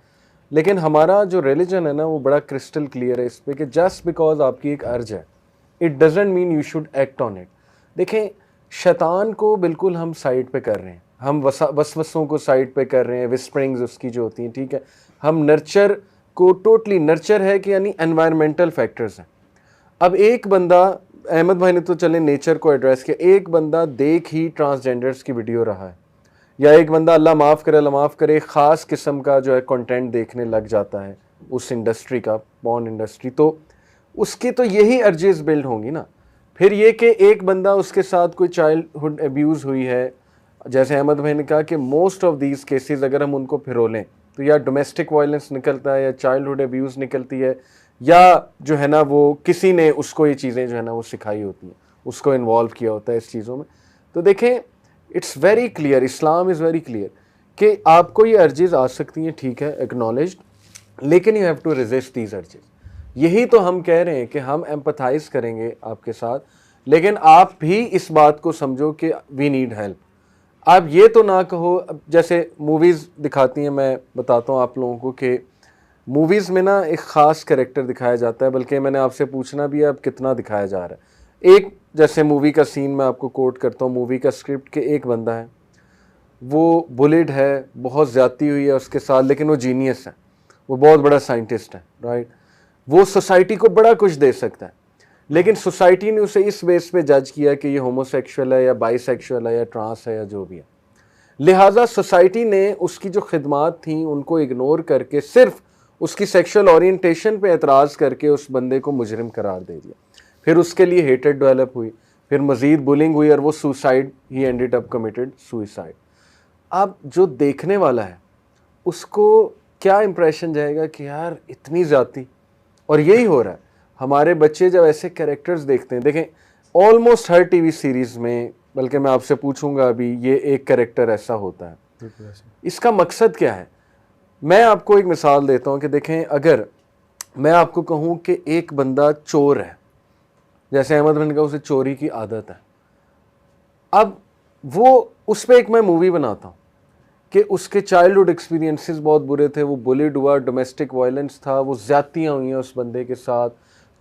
लेकिन हमारा जो रिलीजन है ना वो बड़ा क्रिस्टल क्लियर है इस पे कि जस्ट बिकॉज आपकी एक अर्ज है it doesn't mean you should act on it. देखें, शैतान को बिल्कुल हम साइड पे कर रहे हैं, हम वसवसों को साइड पे कर रहे हैं, विस्परिंग्स उसकी जो होती हैं, ठीक है, हम नर्चर को टोटली, नर्चर है कि यानी एनवायरमेंटल फैक्टर्स हैं। अब एक बंदा, अहमद भाई ने तो चले नेचर को एड्रेस किया, एक बंदा देख ही ट्रांसजेंडर्स की वीडियो रहा है, या एक बंदा अल्लाह माफ़ करे ख़ास किस्म का जो है कंटेंट देखने लग जाता है उस इंडस्ट्री का, पॉर्न इंडस्ट्री, तो उसके तो यही अर्जेस बिल्ड होंगी ना। फिर ये कि एक बंदा उसके साथ कोई चाइल्डहुड अब्यूज़ हुई है, जैसे अहमद भाई ने कहा कि मोस्ट ऑफ दीज केसेस अगर हम उनको फिरोलें तो या डोमेस्टिक वायलेंस निकलता है, या चाइल्डहुड अब्यूज़ निकलती है, या जो है ना वो किसी ने उसको ये चीज़ें जो है ना वो सिखाई होती हैं, उसको इन्वॉल्व किया होता है इस चीज़ों में। तो देखें, it's very clear, Islam is very clear कि आपको ये अर्जेस आ सकती हैं, ठीक है, एक्नॉलेज्ड, लेकिन you have to resist these urges. यही तो हम कह रहे हैं कि हम एम्पथाइज करेंगे आपके साथ, लेकिन आप भी इस बात को समझो कि वी नीड हेल्प। आप ये तो ना कहो, जैसे मूवीज़ दिखाती हैं, मैं बताता हूँ आप लोगों को कि मूवीज़ में ना एक ख़ास कैरेक्टर दिखाया जाता है, बल्कि मैंने आपसे पूछना भी है अब कितना दिखाया जा रहा है। एक जैसे मूवी का सीन मैं आपको कोट करता हूँ, मूवी का स्क्रिप्ट के एक बंदा है, वो बुलिड है, बहुत ज़्यादती हुई है उसके साथ, लेकिन वो जीनियस है, वो बहुत बड़ा साइंटिस्ट है, राइट। वो सोसाइटी को बड़ा कुछ दे सकता है, लेकिन सोसाइटी ने उसे इस बेस पे जज किया कि ये होमोसेक्सुअल है या बाइसेक्सुअल है या ट्रांस है या जो भी है। लिहाजा सोसाइटी ने उसकी जो खिदमात थी उनको इग्नोर करके सिर्फ उसकी सेक्सुअल ओरिएंटेशन पे एतराज़ करके उस बंदे को मुजरिम करार दे दिया। फिर उसके लिए हेटेड डेवलप हुई, फिर मज़ीद बुलिंग हुई और वो सुसाइड, ही एंडेड अप कमिटेड सुसाइड। अब जो देखने वाला है उसको क्या इंप्रेशन जाएगा कि यार इतनी ज़्यादती, और यही हो रहा है। हमारे बच्चे जब ऐसे कैरेक्टर्स देखते हैं, देखें ऑलमोस्ट हर टीवी सीरीज़ में, बल्कि मैं आपसे पूछूंगा अभी, ये एक कैरेक्टर ऐसा होता है। इसका मकसद क्या है? मैं आपको एक मिसाल देता हूँ कि देखें, अगर मैं आपको कहूँ कि एक बंदा चोर है, जैसे अहमद खान का उसे चोरी की आदत है, अब वो उस पर एक मैं मूवी बनाता हूँ कि उसके चाइल्डहुड एक्सपीरियंसेस बहुत बुरे थे, वो बुलिड हुआ, डोमेस्टिक वायलेंस था, वो ज़्यादतियाँ हुई हैं उस बंदे के साथ,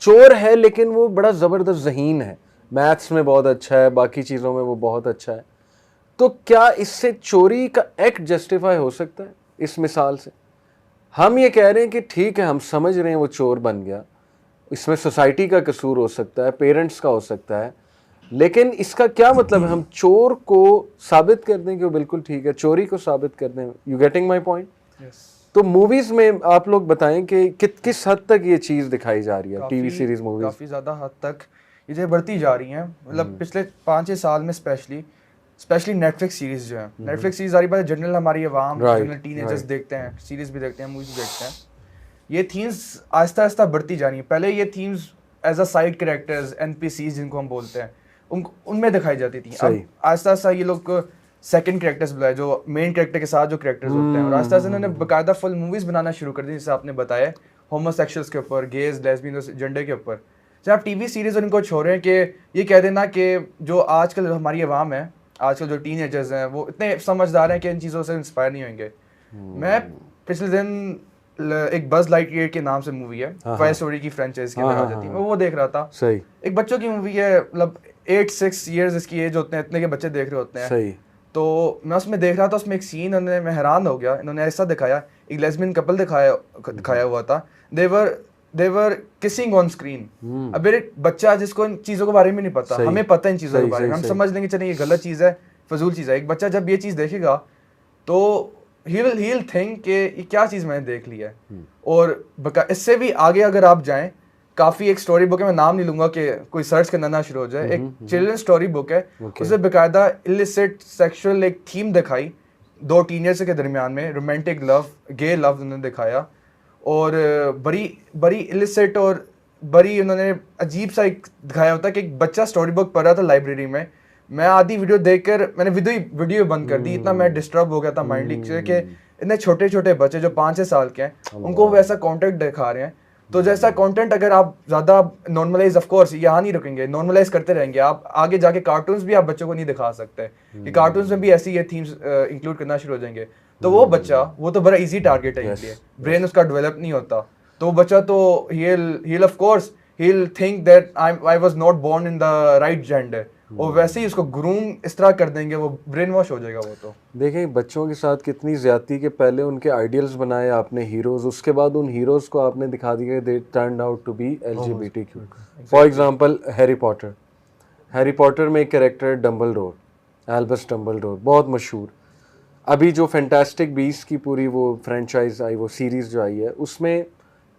चोर है लेकिन वो बड़ा ज़बरदस्त ज़हीन है, मैथ्स में बहुत अच्छा है, बाकी चीज़ों में वो बहुत अच्छा है। तो क्या इससे चोरी का एक्ट जस्टिफाई हो सकता है? इस मिसाल से हम ये कह रहे हैं कि ठीक है, हम समझ रहे हैं वो चोर बन गया, इसमें सोसाइटी का कसूर हो सकता है, पेरेंट्स का हो सकता है, लेकिन इसका क्या मतलब है हम चोर को साबित कर दें कि वो बिल्कुल ठीक है, चोरी को साबित कर दें? You getting my point? तो मूवीज में आप लोग बताएं कि किस हद तक ये चीज दिखाई जा रही है, टीवी सीरीज मूवीज? काफ़ी ज़्यादा हद तक ये चीज़ें बढ़ती जा रही हैं। मतलब पिछले 5-6 साल में स्पेशली नेटफ्लिक्स सीरीज जो है, नेटफ्लिक्स सीरीज सारी बात जनरल हमारी आवाम, जनरल टीनेजर्स देखते हैं, सीरीज भी देखते हैं, मूवीज भी देखते हैं। ये थीम्स आहिस्ता आहिस्ता बढ़ती जा रही हैं। पहले ये themes as a side characters, NPCs जिनको हम बोलते हैं, उनमें दिखाई जाती थी। अब आहिस्ता आहिस्ता ये लोग सेकंड कैरेक्टर्स बुलाए, जो मेन कैरेक्टर के साथ जो कैरेक्टर्स होते हैं, और आहिस्ता आहिस्ता इन्होंने बाकायदा फुल मूवीज बनाना शुरू कर दी, जैसे आपने बताया होमोसेक्सुअल्स के ऊपर, गेज, लेस्बियन, जेंडर के ऊपर। जब आप टीवी सीरीज और इनको छोड़ रहे हैं कि ये कह देना कि जो आजकल हमारी आवाम है, आजकल जो टीनेजर्स हैं, वो इतने समझदार हैं कि इन चीज़ों से इंस्पायर नहीं होंगे। मैं पिछले दिन एक बज़ लाइटईयर के नाम से मूवी है, टॉय स्टोरी की फ्रेंचाइज के अंदर आ जाती है, मैं वो देख रहा था। सही, एक बच्चों की मूवी है, मतलब 8-6 ईयर्स इसकी एज होते हैं, इतने के बच्चे देख रहे होते हैं। सही। तो मैं उसमें देख रहा था, उसमें एक सीन मैं हैरान हो गया। इन्होंने ऐसा दिखाया, एक लेस्बियन कपल दिखाया हुआ था, देवर किसिंग ऑन स्क्रीन। अब एक बच्चा जिसको इन चीज़ों के बारे में नहीं पता, हमें पता है इन चीज़ों के बारे में, हम समझ लेंगे चलिए ये गलत चीज़ है, फजूल चीज़ है। एक बच्चा जब ये चीज़ देखेगा तो he'll think कि ये क्या चीज़ मैंने देख ली है। और इससे भी आगे अगर आप जाएं, काफ़ी एक स्टोरी बुक है, मैं नाम नहीं लूंगा कि कोई सर्च करना ना शुरू हो जाए, एक चिल्ड्रन स्टोरी बुक है, उससे बेकायदा इलिसिट सेक्सुअल एक थीम दिखाई, 2 टीनेजर्स के दरमियान में रोमांटिक लव, गे लव उन्होंने दिखाया, और बड़ी इलिसिट और बड़ी उन्होंने अजीब सा एक दिखाया होता है कि एक बच्चा स्टोरी बुक पढ़ रहा था लाइब्रेरी में। मैं आधी वीडियो देखकर मैंने वीडियो बंद कर दी, इतना मैं डिस्टर्ब हो गया था माइंडली से कि इतने छोटे छोटे बच्चे जो 5-6 साल के हैं, उनको वैसा कंटेंट दिखा रहे हैं। तो जैसा कंटेंट अगर आप ज़्यादा नॉर्मलाइज, ऑफ कोर्स यहाँ नहीं रुकेंगे, नॉर्मलाइज करते रहेंगे, आप आगे जाके कार्टून्स भी आप बच्चों को नहीं दिखा सकते कि कार्टून्स में भी ऐसी ये थीम्स इंक्लूड करना शुरू हो जाएंगे। तो वो बच्चा, वो तो बड़ा इजी टारगेट है इसलिए, ब्रेन उसका डेवलप नहीं होता, तो वो बच्चा तो he'll of course he'll think that I was not born in the right gender, और वैसे ही उसको ग्रूम इस तरह कर देंगे, वो ब्रेन वॉश हो जाएगा। वो तो देखें बच्चों के साथ कितनी ज्यादती के पहले उनके आइडियल्स बनाए आपने हीरोज, उसके बाद उन हीरोज को आपने दिखा दिया they turned out to be LGBTQ। For example Harry Potter में एक कैरेक्टर डम्बलडोर, एल्बस डम्बलडोर, बहुत मशहूर। अभी जो फैंटास्टिक बीस्ट की पूरी वो फ्रेंचाइज आई, वो सीरीज जो आई है, उसमें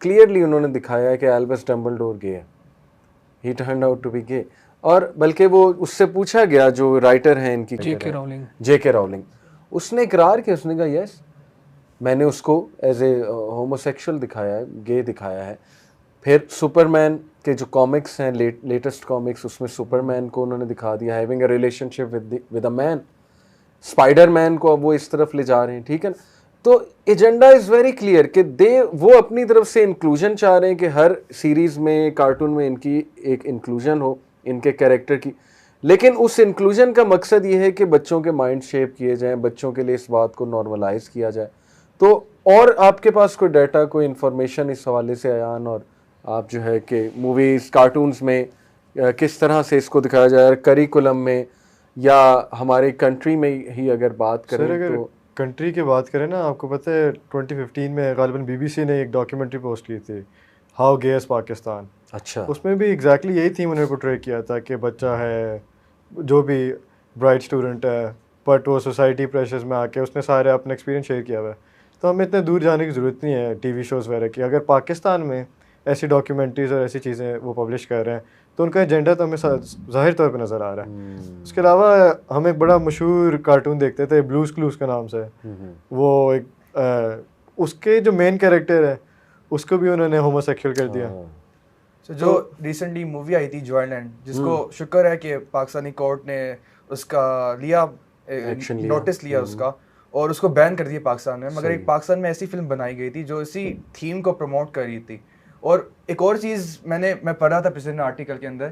क्लियरली उन्होंने दिखाया है कि एल्बस डम्बलडोर गे है, he turned out to be gay. और बल्कि वो उससे पूछा गया, जो राइटर हैं इनकी, जेके राउलिंग, उसने इकरार किया, उसने कहा यस मैंने उसको एज ए होमोसेक्सुअल दिखाया है, गे दिखाया है। फिर सुपरमैन के जो कॉमिक्स हैं, लेटेस्ट कॉमिक्स, उसमें सुपरमैन को उन्होंने दिखा दिया having a relationship with a man. Spiderman को अब वो इस तरफ ले जा रहे हैं, ठीक है। तो एजेंडा इज़ वेरी क्लियर कि वो अपनी तरफ से इंक्लूजन चाह रहे हैं कि हर सीरीज़ में, कार्टून में इनकी एक इंक्लूजन हो, इनके कैरेक्टर की। लेकिन उस इंक्लूजन का मकसद ये है कि बच्चों के माइंड शेप किए जाएं, बच्चों के लिए इस बात को नॉर्मलाइज किया जाए। तो और आपके पास कोई डाटा, कोई इंफॉर्मेशन इस हवाले से अयान, और आप जो है कि मूवीज़ कार्टून्स में किस तरह से इसको दिखाया जाए, करिकुलम में या हमारे कंट्री में ही अगर बात सर करें अगर तो? कंट्री की बात करें ना, आपको पता है 2015 में गालिबन बीबीसी ने एक डॉक्यूमेंट्री पोस्ट की थी, हाउ गे इज़ पाकिस्तान। अच्छा, उसमें भी एग्जैक्टली यही थीम उन्होंने पोर्ट्रे किया था कि बच्चा है जो भी ब्राइट स्टूडेंट है, बट वो सोसाइटी प्रेशर्स में आके उसने सारे अपना एक्सपीरियंस शेयर किया हुआ है। तो हमें इतने दूर जाने की ज़रूरत नहीं है टीवी शोज़ वगैरह की। अगर पाकिस्तान में ऐसी डॉक्यूमेंट्रीज़ और ऐसी चीज़ें वो पब्लिश कर रहे हैं तो उनका एजेंडा तो हमें ज़ाहिर तौर पे नज़र आ रहा है। उसके अलावा हम एक बड़ा मशहूर कार्टून देखते थे ब्लूज़ क्लूज़ के नाम से। वो एक उसके जो मेन कैरेक्टर है उसको भी उन्होंने होमोसेक्सुअल कर दिया। So, जो रिसेंटली मूवी आई थी जॉयलैंड, जिसको शुक्र है कि पाकिस्तानी कोर्ट ने उसका लिया Action लिया। नोटिस लिया उसका और उसको बैन कर दिया पाकिस्तान में। मगर एक पाकिस्तान में ऐसी फिल्म बनाई गई थी जो इसी थीम को प्रमोट कर रही थी। और एक और चीज़ मैं पढ़ा था पिछले आर्टिकल के अंदर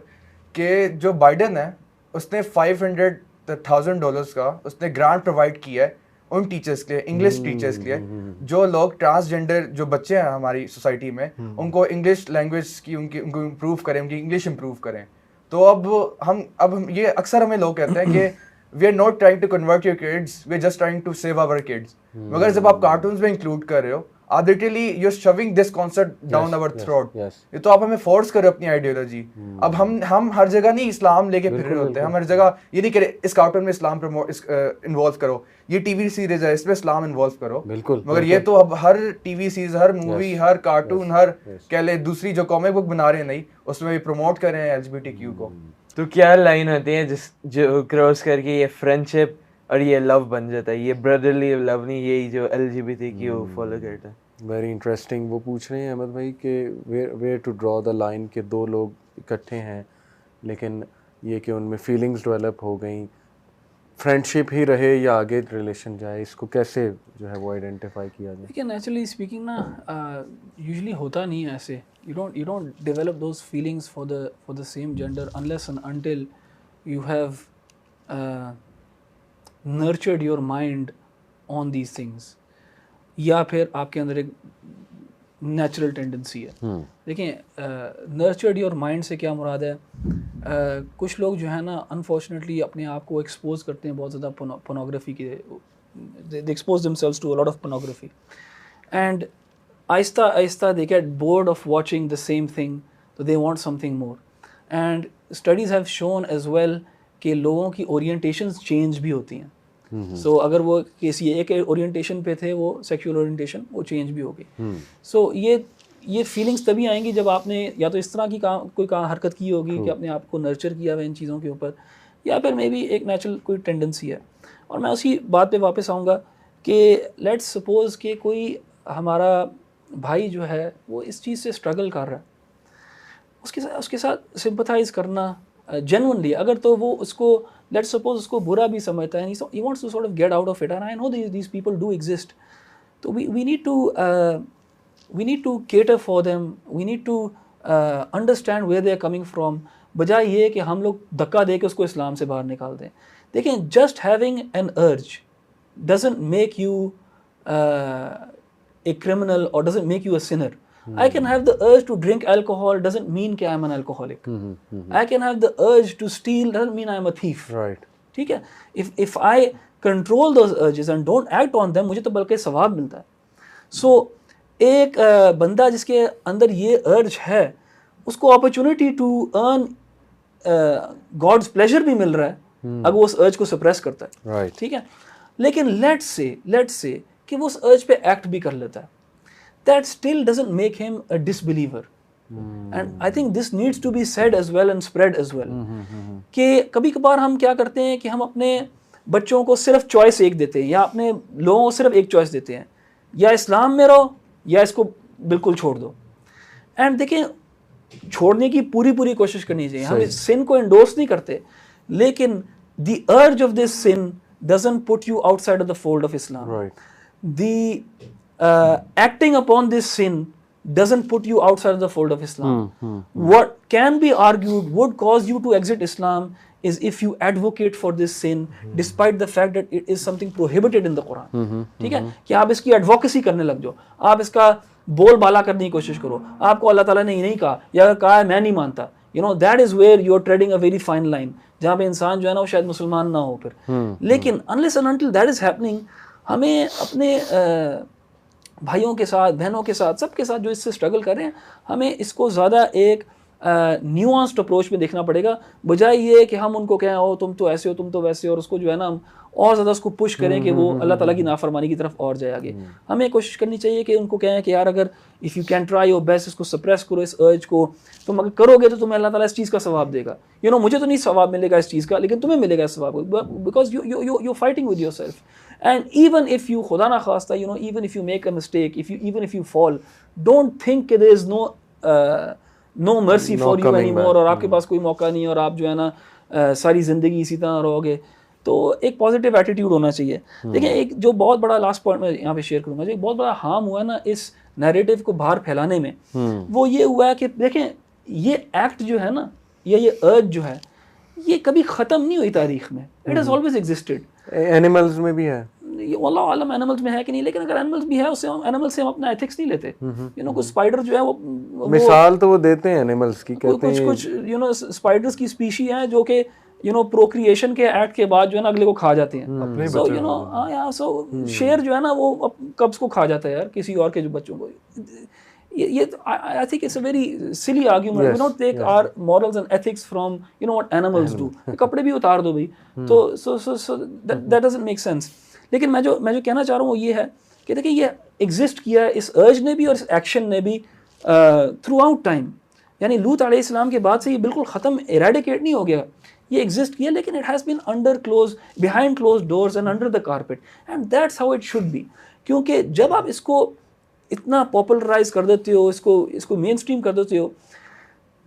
कि जो बाइडन है उसने $500,000 का उसने ग्रांट प्रोवाइड किया है उन टीचर्स के लिए, इंग्लिश टीचर्स के लिए, जो लोग ट्रांसजेंडर जो बच्चे हैं हमारी सोसाइटी में, उनको इंग्लिश लैंग्वेज की उनको इम्प्रूव करें, उनकी इंग्लिश इम्प्रूव करें। तो अब हम ये अक्सर हमें लोग कहते हैं कि we are not trying to convert your kids, we are just trying to save our kids. मगर जब आप कार्टून्स में इंक्लूड कर रहे हो, आप literally you are shoving this concept down our throat. ये तो आप हमें फोर्स कर रहे हो अपनी आइडियोलॉजी। अब हम हर जगह नहीं इस्लाम लेके फिर रहे होते हैं। हम हर जगह ये नहीं करें इस कार्टून में इस्लाम इन्वॉल्व करो, ये टीवी सीरीज है इसमें इस्लाम इन्वॉल्व करो। बिल्कुल, मगर ये तो अब हर टीवी सीरीज, हर मूवी, हर कार्टून, हर कह ले दूसरी जो कॉमिक बुक बना रहे हैं नहीं, उसमें भी प्रमोट कर रहे हैं एलजीबीटीक्यू को। तो क्या लाइन होती है जो क्रॉस करके ये फ्रेंडशिप और ये लव बन जाता है, ये ब्रदरली लव नहीं, यही जो एलजीबीटीक्यू फॉलो करता है? Very interesting. वो पूछ रहे हैं अहमद भाई कि where to draw the line कि दो लोग इकट्ठे हैं लेकिन ये कि उनमें फीलिंग्स डेवलप हो गई, फ्रेंडशिप ही रहे या आगे रिलेशन जाए, इसको कैसे जो है वो आइडेंटिफाई किया जाए? देखिए नेचुरली स्पीकिंग ना यूजुअली होता नहीं है ऐसे। you don't develop those feelings for the same gender unless and until you have nurtured your mind on these things, या फिर आपके अंदर एक नेचुरल टेंडेंसी है। देखिए नर्चर्ड योर माइंड से क्या मुराद है, कुछ लोग जो है ना अनफॉर्चुनेटली अपने आप को एक्सपोज करते हैं बहुत ज़्यादा पोर्नोग्राफी के, they expose themselves to a lot of pornography and आहिस्ता आहिस्ता they get bored of watching the same thing, तो they want something more. And studies have shown as well कि लोगों की ओरिएंटेशंस चेंज भी होती हैं। सो अगर वो किसी एक ओरिएंटेशन पे थे, वो सेक्सुअल ओरिएंटेशन वो चेंज भी हो गई। सो ये फीलिंग्स तभी आएंगी जब आपने या तो इस तरह की कोई हरकत की होगी कि अपने आप को नर्चर किया हुआ इन चीज़ों के ऊपर, या फिर मे बी एक नेचुरल कोई टेंडेंसी है। और मैं उसी बात पे वापस आऊँगा कि लेट्स सपोज कि कोई हमारा भाई जो है वो इस चीज़ से स्ट्रगल कर रहा है, उसके साथ सिंपथाइज़ करना जेन्युइनली, अगर तो वो उसको लेट्स सपोज उसको बुरा भी समझता है, he wants to sort of get out of it, and I know these people do exist, तो we need to cater for them, we need to understand where they are coming from, बजाय ये कि हम लोग धक्का दे के उसको इस्लाम से बाहर निकाल दें। देखें, just having an urge doesn't make you a criminal or doesn't make you a sinner. I can have the urge to drink alcohol, doesn't mean कि I am an alcoholic. I can have the urge to steal, doesn't mean I am a thief. Right. ठीक है, if I control those urges and don't act on them, मुझे तो बल्कि सवाब मिलता है। So एक बंदा जिसके अंदर ये अर्ज है, उसको opportunity to earn God's pleasure भी मिल रहा है अगर वो उस अर्ज को सप्रेस करता है। Right. ठीक है, लेकिन लेट्स से कि वो उस अर्ज पे एक्ट भी कर लेता है, that still doesn't make him a disbeliever. And I think this needs to be said as well and spread as well. कि कभी कभार हम क्या करते हैं कि हम अपने बच्चों को सिर्फ चॉइस एक देते हैं, या अपने लोगों को सिर्फ एक चॉइस देते हैं, या इस्लाम में रहो या इसको बिल्कुल छोड़ दो। एंड देखें, छोड़ने की पूरी कोशिश करनी चाहिए। हम इस सिन को एंडोर्स नहीं करते, लेकिन the urge of this sin doesn't put you outside of the fold of Islam. Right. The acting upon this sin doesn't put you outside of the fold of Islam. What can be argued would cause you to exit Islam is if you advocate for this sin despite the fact that it is something prohibited in the Quran. ठीक है कि आप इसकी advocacy करने लग जाओ, आप इसका बोल बाला करने की कोशिश करो, आपको अल्लाह ताला ने ये नहीं कहा या अगर कहा है मैं नहीं मानता, you know that is where you are treading a very fine line, जहाँ पे इंसान जो है ना वो शायद मुसलमान ना हो फिर। लेकिन unless and until that is happening, हमें अपने भाइयों के साथ, बहनों के साथ, सबके साथ जो इससे स्ट्रगल कर रहे हैं, हमें इसको ज़्यादा एक न्यूआंस्ड अप्रोच में देखना पड़ेगा, बजाय ये कि हम उनको कहें ओ तुम तो ऐसे हो, तुम तो वैसे हो, और उसको जो है ना हम और ज़्यादा उसको पुश करें कि वो अल्लाह ताला की नाफरमानी की तरफ और जाए आगे। हमें कोशिश करनी चाहिए कि उनको कहें कि यार अगर if you can try your best, इसको सप्रेस करो, इस अर्ज को, तुम अगर करोगे तो तुम्हें अल्लाह ताला इस चीज़ का सवाब देगा। यू नो मुझे तो नहीं सवाब मिलेगा इस चीज़ का, लेकिन तुम्हें मिलेगा इस सवाब, because you fighting with your self. And even if you, खुदा ना खास्ता, you know, even if you make a mistake, even if you fall, don't think that there is no mercy for you anymore, और आपके पास कोई मौका नहीं, और आप जो है ना सारी ज़िंदगी इसी तरह रहोगे। तो एक पॉजिटिव एटीट्यूड होना चाहिए। देखिए एक जो बहुत बड़ा लास्ट पॉइंट मैं यहाँ पे शेयर करूँगा, जो एक बहुत बड़ा हार्म हुआ है ना इस नैरेटिव को बाहर फैलाने में, वो ये हुआ है कि देखें ये एक्ट जो है ना, ये अर्ज जो है, ये कभी ख़त्म नहीं हुई तारीख में, it has always existed. Animals में भी है, अल्लाह आलम एनिमल्स में है कि नहीं, लेकिन अगर एनिमल्स भी है, उससे हम एनिमल्स से हम अपना एथिक्स नहीं लेते। यू नो कुछ स्पाइडर जो है वो मिसाल तो वो देते हैं एनिमल्स की, कहते हैं कुछ यू नो स्पाइडर्स की स्पीशी है जो कि यू नो प्रोक्रिएशन के एक्ट के बाद जो है ना अगले को खा जाते हैं। सो यू नो हाँ सो शेर जो है ना वो कब्ज को खा जाता है यार, किसी और के जो बच्चों को। ये I think it's a very silly argument. We don't take our morals and ethics from you know what animals do. कपड़े भी उतार दो भाई, तो so that doesn't make sense. लेकिन मैं जो कहना चाह रहा हूँ वो ये है कि देखिए ये एग्जिस्ट किया है, इस अर्ज ने भी और इस एक्शन ने भी थ्रू आउट टाइम, यानी लूत अलैहिस्सलाम के बाद से ये बिल्कुल ख़त्म, इरेडिकेट नहीं हो गया, ये एग्जिस्ट किया, लेकिन it has been under close, behind close doors and under the carpet, and that's how it should be. क्योंकि जब आप इसको इतना पॉपुलराइज कर देते हो, इसको मेन स्ट्रीम कर देते हो,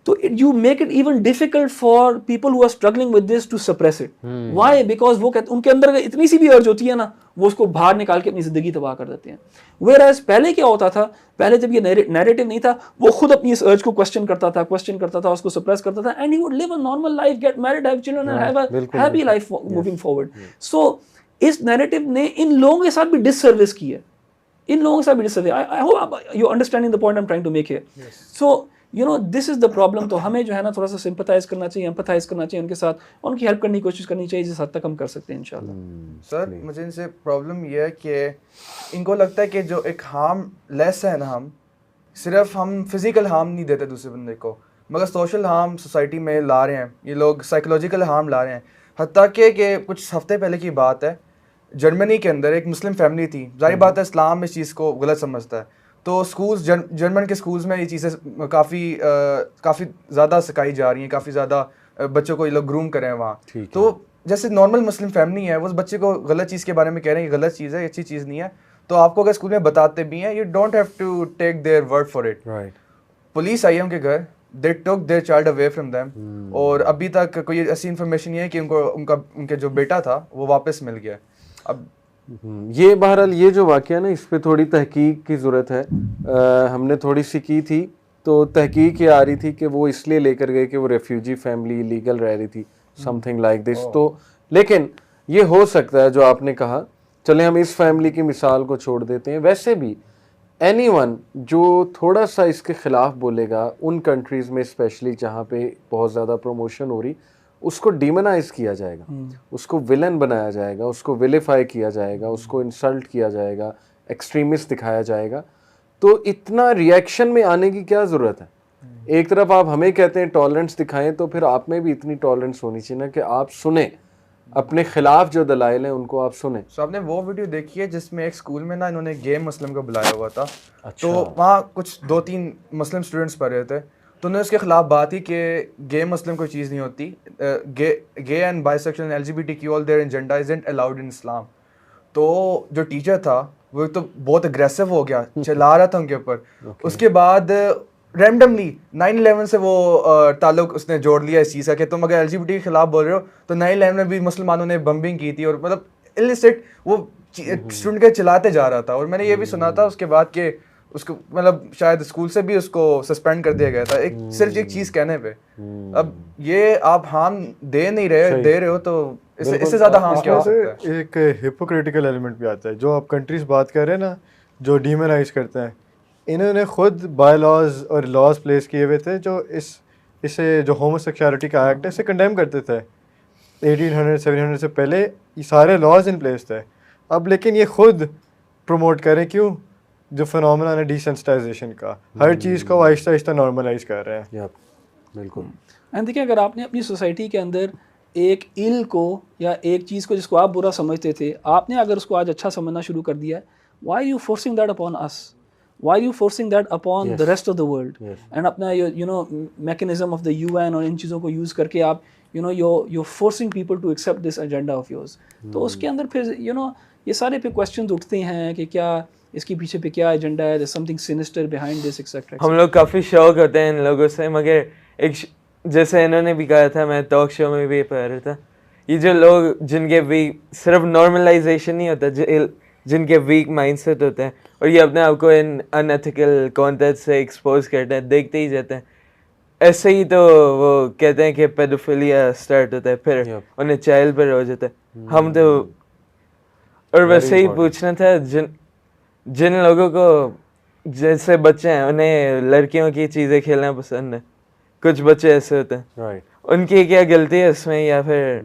तो you make it even difficult for people who are struggling with this to suppress it. Why? Because वो कहते, उनके अंदर इतनी सी भी अर्ज होती है ना, वो उसको बाहर निकाल के अपनी जिंदगी तबाह कर देते हैं। वेयर पहले क्या होता था, पहले जब ये नैरेटिव नहीं था, वो खुद अपनी इस अर्ज को क्वेश्चन करता था, उसको सप्रेस करता था, and he would live a normal life, get married, have children and have a happy life moving forward. So इस नैरेटिव ने इन लोगों के साथ भी डिससर्विस की है, इन लोगों के साथ भी disservice. I hope you understanding the point I am trying to make here. So you know this is the problem. तो हमें जो है ना थोड़ा सा सिंपथाइज करना चाहिए, एम्पथाइज करना चाहिए उनके साथ, उनकी हेल्प करने की कोशिश करनी चाहिए, जिस हद तक हम कर सकते हैं इंशाल्लाह। सर मुझे इनसे प्रॉब्लम ये है कि इनको लगता है कि जो एक हार्म लेस है ना, हम सिर्फ हम फिजिकल हार्म नहीं देते दूसरे बंदे को, मगर सोशल हार्म सोसाइटी में ला रहे हैं ये लोग, साइकोलॉजिकल हार्म ला रहे हैं। हत्ता कि कुछ हफ्ते पहले की बात है, जर्मनी के अंदर एक मुस्लिम फैमिली थी। जाहिर बात है इस्लाम इस चीज़ को गलत समझता है, तो स्कूल्स जर्मन के स्कूल्स में ये चीज़ें काफ़ी ज़्यादा सिखाई जा रही हैं, काफ़ी ज़्यादा बच्चों को ये लोग ग्रूम करें वहाँ। तो जैसे नॉर्मल मुस्लिम फैमिली है, वो उस बच्चे को गलत चीज़ के बारे में कह रहे हैं कि गलत चीज़ है, अच्छी चीज़ नहीं है, तो आपको अगर स्कूल में बताते भी हैं, you don't have to take their word for it. Police आई है उनके घर, they took their child away from them, और अभी तक कोई ऐसी इन्फॉर्मेशन नहीं है कि उनके जो बेटा था वो वापस मिल गया। अब ये बहरहाल ये जो वाक़या ना, इस पे थोड़ी तहकीक की ज़रूरत है। हमने थोड़ी सी की थी, तो तहकीक ये आ रही थी कि वो इसलिए लेकर गए कि वो रेफ्यूजी फैमिली इलीगल रह रही थी, समथिंग लाइक दिस। तो लेकिन ये हो सकता है जो आपने कहा, चले हम इस फैमिली की मिसाल को छोड़ देते हैं, वैसे भी एनीवन जो थोड़ा सा इसके ख़िलाफ़ बोलेगा, उन कंट्रीज़ में स्पेशली जहाँ पे बहुत ज़्यादा प्रमोशन हो रही, उसको डिमोनाइज किया जाएगा, उसको विलन बनाया जाएगा, उसको विलिफाई किया जाएगा, उसको इंसल्ट किया जाएगा, एक्सट्रीमिस्ट दिखाया जाएगा। तो इतना रिएक्शन में आने की क्या ज़रूरत है? एक तरफ आप हमें कहते हैं टॉलरेंस दिखाएं, तो फिर आप में भी इतनी टॉलरेंस होनी चाहिए ना कि आप सुने, अपने खिलाफ जो दलाइल हैं उनको आप सुने। तो आपने वो वीडियो देखी है जिसमें एक स्कूल में ना इन्होंने गे मुस्लिम को बुलाया हुआ था? अच्छा। तो वहाँ कुछ 2-3 मुस्लिम स्टूडेंट्स पढ़ रहे थे, तो उन्होंने उसके खिलाफ बात की कि गे मुस्लिम कोई चीज़ नहीं होती, gay and bisexual and LGBTQ all their agenda isn't allowed in Islam. तो जो टीचर था वो तो बहुत अग्रेसिव हो गया, चिल्ला रहा था उनके ऊपर। उसके बाद रैंडमली 9/11 से वो ताल्लुक उसने जोड़ लिया इस चीज़ का कि तुम अगर LGBT के खिलाफ बोल रहे हो, तो 9/11 में भी मुसलमानों ने बम्बिंग की थी, और मतलब इलिसिट वो स्टूडेंट के चिल्लाते जा रहा था। और मैंने ये भी सुना था उसके बाद कि उसको मतलब शायद स्कूल से भी उसको सस्पेंड कर दिया गया था एक सिर्फ एक चीज कहने पे। अब ये आप हार्म दे नहीं रहे, दे रहे हो तो इससे ज्यादा हार्म क्या हो सकता है? एक हिपोक्रिटिकल एलिमेंट भी आता है। जो आप कंट्रीज बात कर रहे हैं ना, जो डीमोनाइज करते हैं, इन्होंने खुद बाय लॉज और लॉज प्लेस किए हुए थे जो इसे जो होमोसेक्सुअलिटी का एक्ट है इसे कंडेम करते थे 1800 1700 से पहले। ये सारे लॉज इन प्लेस थे। अब लेकिन ये खुद प्रमोट करें क्यों? जो फिनोमेना है डिसेंसिटाइजेशन का, हर चीज़ को आहिस्ता आहिस्ता नॉर्मलाइज कर रहे हैं। बिल्कुल। एंड देखिए, अगर आपने अपनी सोसाइटी के अंदर एक इल को या एक चीज़ को जिसको आप बुरा समझते थे, आपने अगर उसको आज अच्छा समझना शुरू कर दिया है, why you forcing that upon us, why you forcing that upon the rest of the world? And अपना you know mechanism of the UN और इन चीज़ों को यूज़ करके आप you're forcing people to accept this agenda of yours. तो उसके अंदर फिर ये सारे पे क्वेश्चन उठते हैं कि क्या इसके पीछे पे क्या एजेंडा है, there's something sinister behind this etc. हम लोग काफ़ी शौक होते हैं इन लोगों से, मगर एक जैसे इन्होंने भी कहा था, मैं टॉक शो में भी पढ़ रहा था, ये जो लोग जिनके वीक सिर्फ नॉर्मलाइजेशन नहीं होता, जिनके वीक माइंडसेट होते हैं और ये अपने आप को इन अनएथिकल कंटेंट से एक्सपोज करते हैं, देखते ही जाते हैं। ऐसे ही तो वो कहते हैं कि पेडोफिलिया स्टार्ट होता है, फिर उन्हें चाइल्ड पर हो जाता है। हम तो और वैसे ही पूछना था, जिन लोगों को जैसे बच्चे हैं उन्हें लड़कियों की चीज़ें खेलना पसंद है, कुछ बच्चे ऐसे होते हैं, राइट, उनकी क्या गलती है इसमें? या फिर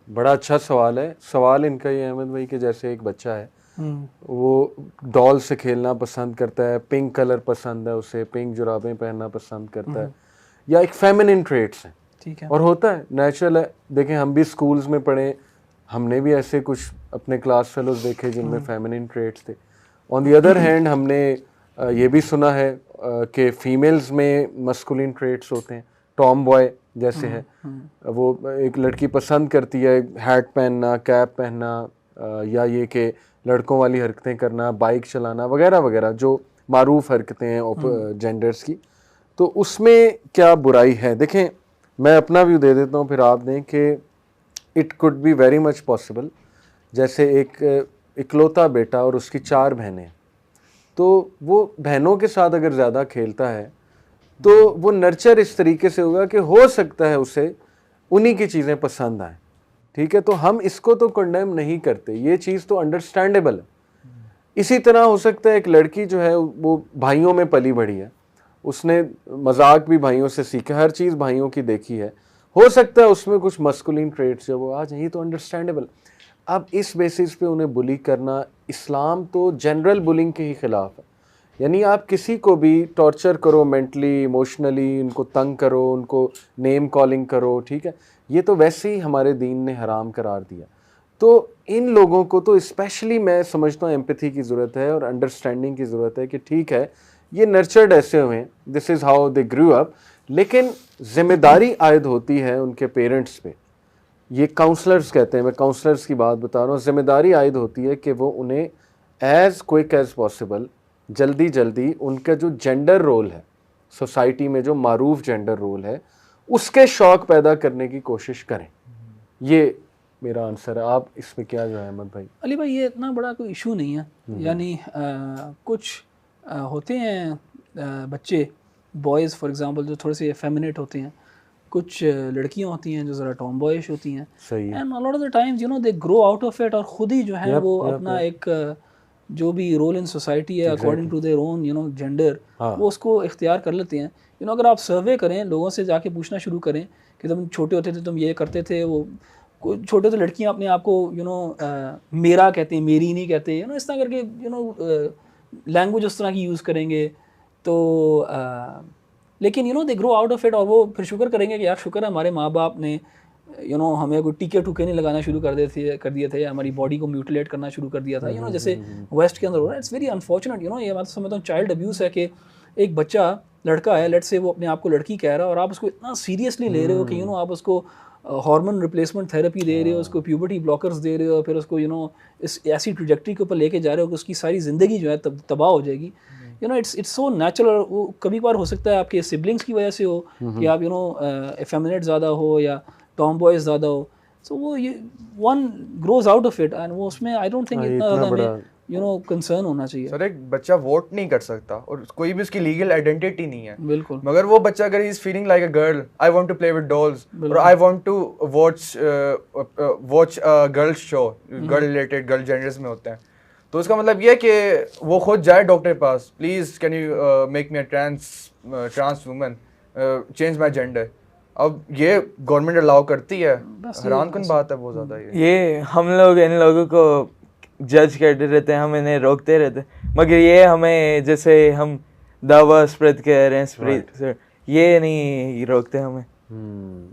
बड़ा अच्छा सवाल है। सवाल इनका ये अहमद भाई कि जैसे एक बच्चा है वो डॉल से खेलना पसंद करता है, पिंक कलर पसंद है उसे, पिंक जुराबें पहनना पसंद करता है, या एक फेमिनिन ट्रेट्स हैं, ठीक है, और होता है, नेचुरल है। देखें, हम भी स्कूल्स में पढ़े, हमने भी ऐसे कुछ अपने क्लास फेलोज देखे जिनमें फेमिनिन ट्रेट्स थे। ऑन द अदर हैंड हमने ये भी सुना है कि फीमेल्स में मस्कुलिन ट्रेट्स होते हैं, टॉम बॉय जैसे है, वो एक लड़की पसंद करती है हैट पहनना, कैप पहनना, या ये कि लड़कों वाली हरकतें करना, बाइक चलाना वगैरह वगैरह, जो मारूफ हरकतें हैं जेंडर्स की, तो उसमें क्या बुराई है? देखें, मैं अपना व्यू दे देता हूँ, फिर आप दें कि it could be very much possible. जैसे एक इकलौता बेटा और उसकी 4 बहनें, तो वो बहनों के साथ अगर ज़्यादा खेलता है तो वो नर्चर इस तरीके से होगा कि हो सकता है उसे उन्हीं की चीज़ें पसंद आएँ, ठीक है? तो हम इसको तो कंडेम नहीं करते, ये चीज़ तो अंडरस्टैंडेबल है। इसी तरह हो सकता है एक लड़की जो है वो भाइयों में पली बढ़ी है, उसने मजाक भी भाइयों से सीखा, हर चीज़ भाइयों की देखी है, हो सकता है उसमें कुछ मस्कुलिन ट्रेट्स जो वो आ जाए, ये तो अंडरस्टैंडेबल। अब इस बेसिस पे उन्हें बुली करना, इस्लाम तो जनरल बुलिंग के ही ख़िलाफ़ है। यानी आप किसी को भी टॉर्चर करो, मेंटली इमोशनली उनको तंग करो, उनको नेम कॉलिंग करो, ठीक है, ये तो वैसे ही हमारे दीन ने हराम करार दिया। तो इन लोगों को तो स्पेशली मैं समझता हूँ एम्पैथी की ज़रूरत है और अंडरस्टैंडिंग की ज़रूरत है कि ठीक है, ये नर्चर्ड ऐसे हुए हैं, this is how they grew up, लेकिन ज़िम्मेदारी आयद होती है उनके पेरेंट्स पे। ये काउंसलर्स कहते हैं, मैं काउंसलर्स की बात बता रहा हूँ, ज़िम्मेदारी आयद होती है कि वो उन्हें एज़ क्विक एज़ पॉसिबल, जल्दी जल्दी उनका जो जेंडर रोल है सोसाइटी में, जो मारूफ जेंडर रोल है, उसके शौक पैदा करने की कोशिश करें। ये मेरा आंसर है। आप इसमें क्या जो है अहमद भाई? अली भाई, ये इतना बड़ा कोई इशू नहीं है। यानी कुछ होते हैं बच्चे, बॉयज़ फॉर एग्जांपल, जो थोड़े से एफेमिनेट होते हैं, कुछ लड़कियां होती हैं जो ज़रा टॉम बॉयश होती हैं, सही है, and a lot of the times they grow out of it, और ख़ुद ही जो है वो अपना एक जो भी रोल इन सोसाइटी है according to their own gender, वो उसको इख्तियार कर लेते हैं। अगर आप सर्वे करें, लोगों से जाके पूछना शुरू करें कि तुम छोटे होते थे तुम ये करते थे, वो छोटे तो लड़कियां अपने आप को मेरा कहते हैं, मेरी नहीं कहते, इस तरह करके लैंग्वेज उस तरह की यूज़ करेंगे। तो लेकिन they grow out of it, और वो फिर शुक्र करेंगे कि यार शुक्र है हमारे माँ बाप ने हमें कोई टीके टूके नहीं लगाना शुरू कर दिए थे, या हमारी बॉडी को म्यूटिलेट करना शुरू कर दिया था, जैसे वेस्ट के अंदर हो रहा है। इट्स वेरी अनफॉर्चुनेट, ये मैं समझता हूँ चाइल्ड अब्यूज़ है कि एक बच्चा लड़का है, लेट्स से वो अपने आप को लड़की कह रहा है, और आप उसको इतना सीरियसली ले रहे हो कि आप उसको हार्मोन रिप्लेसमेंट थेरेपी दे रहे हो, उसको प्यूबर्टी ब्लॉकर्स दे रहे हो, फिर उसको इस ऐसी ट्रैजेक्टरी के ऊपर लेके जा रहे हो कि उसकी सारी ज़िंदगी जो है तबाह हो जाएगी। It's so natural. वो कभी बार हो सकता है आपके सिबलिंग्स की वजह से हो कि आप एफेमिनेट ज़्यादा हो या टॉम बॉयज ज़्यादा हो, सो वो ये one grows out of it, and वो उसमें आई डोंट थिंक इतना ज़्यादा हमें कंसर्न होना चाहिए। सर एक बच्चा वोट नहीं कर सकता और कोई भी उसकी लीगल आइडेंटिटी नहीं है, बिल्कुल। मगर वो बच्चा अगर is feeling like a girl, I want to play with dolls और I want to watch girls show, girl related, girl genders में होते हैं, तो उसका मतलब ये है कि वो खुद जाए डॉक्टर के पास, please can you make me a trans woman, change my gender. अब ये गवर्नमेंट अलाउ करती है, हैरानकुन बात है बहुत ज्यादा। ये हम लोग इन लोगों को जज करते रहते हैं, हम इन्हें रोकते रहते हैं, मगर ये हमें, जैसे हम दावा स्प्रेड कर रहे हैं, स्प्रेड, ये नहीं रोकते हमें।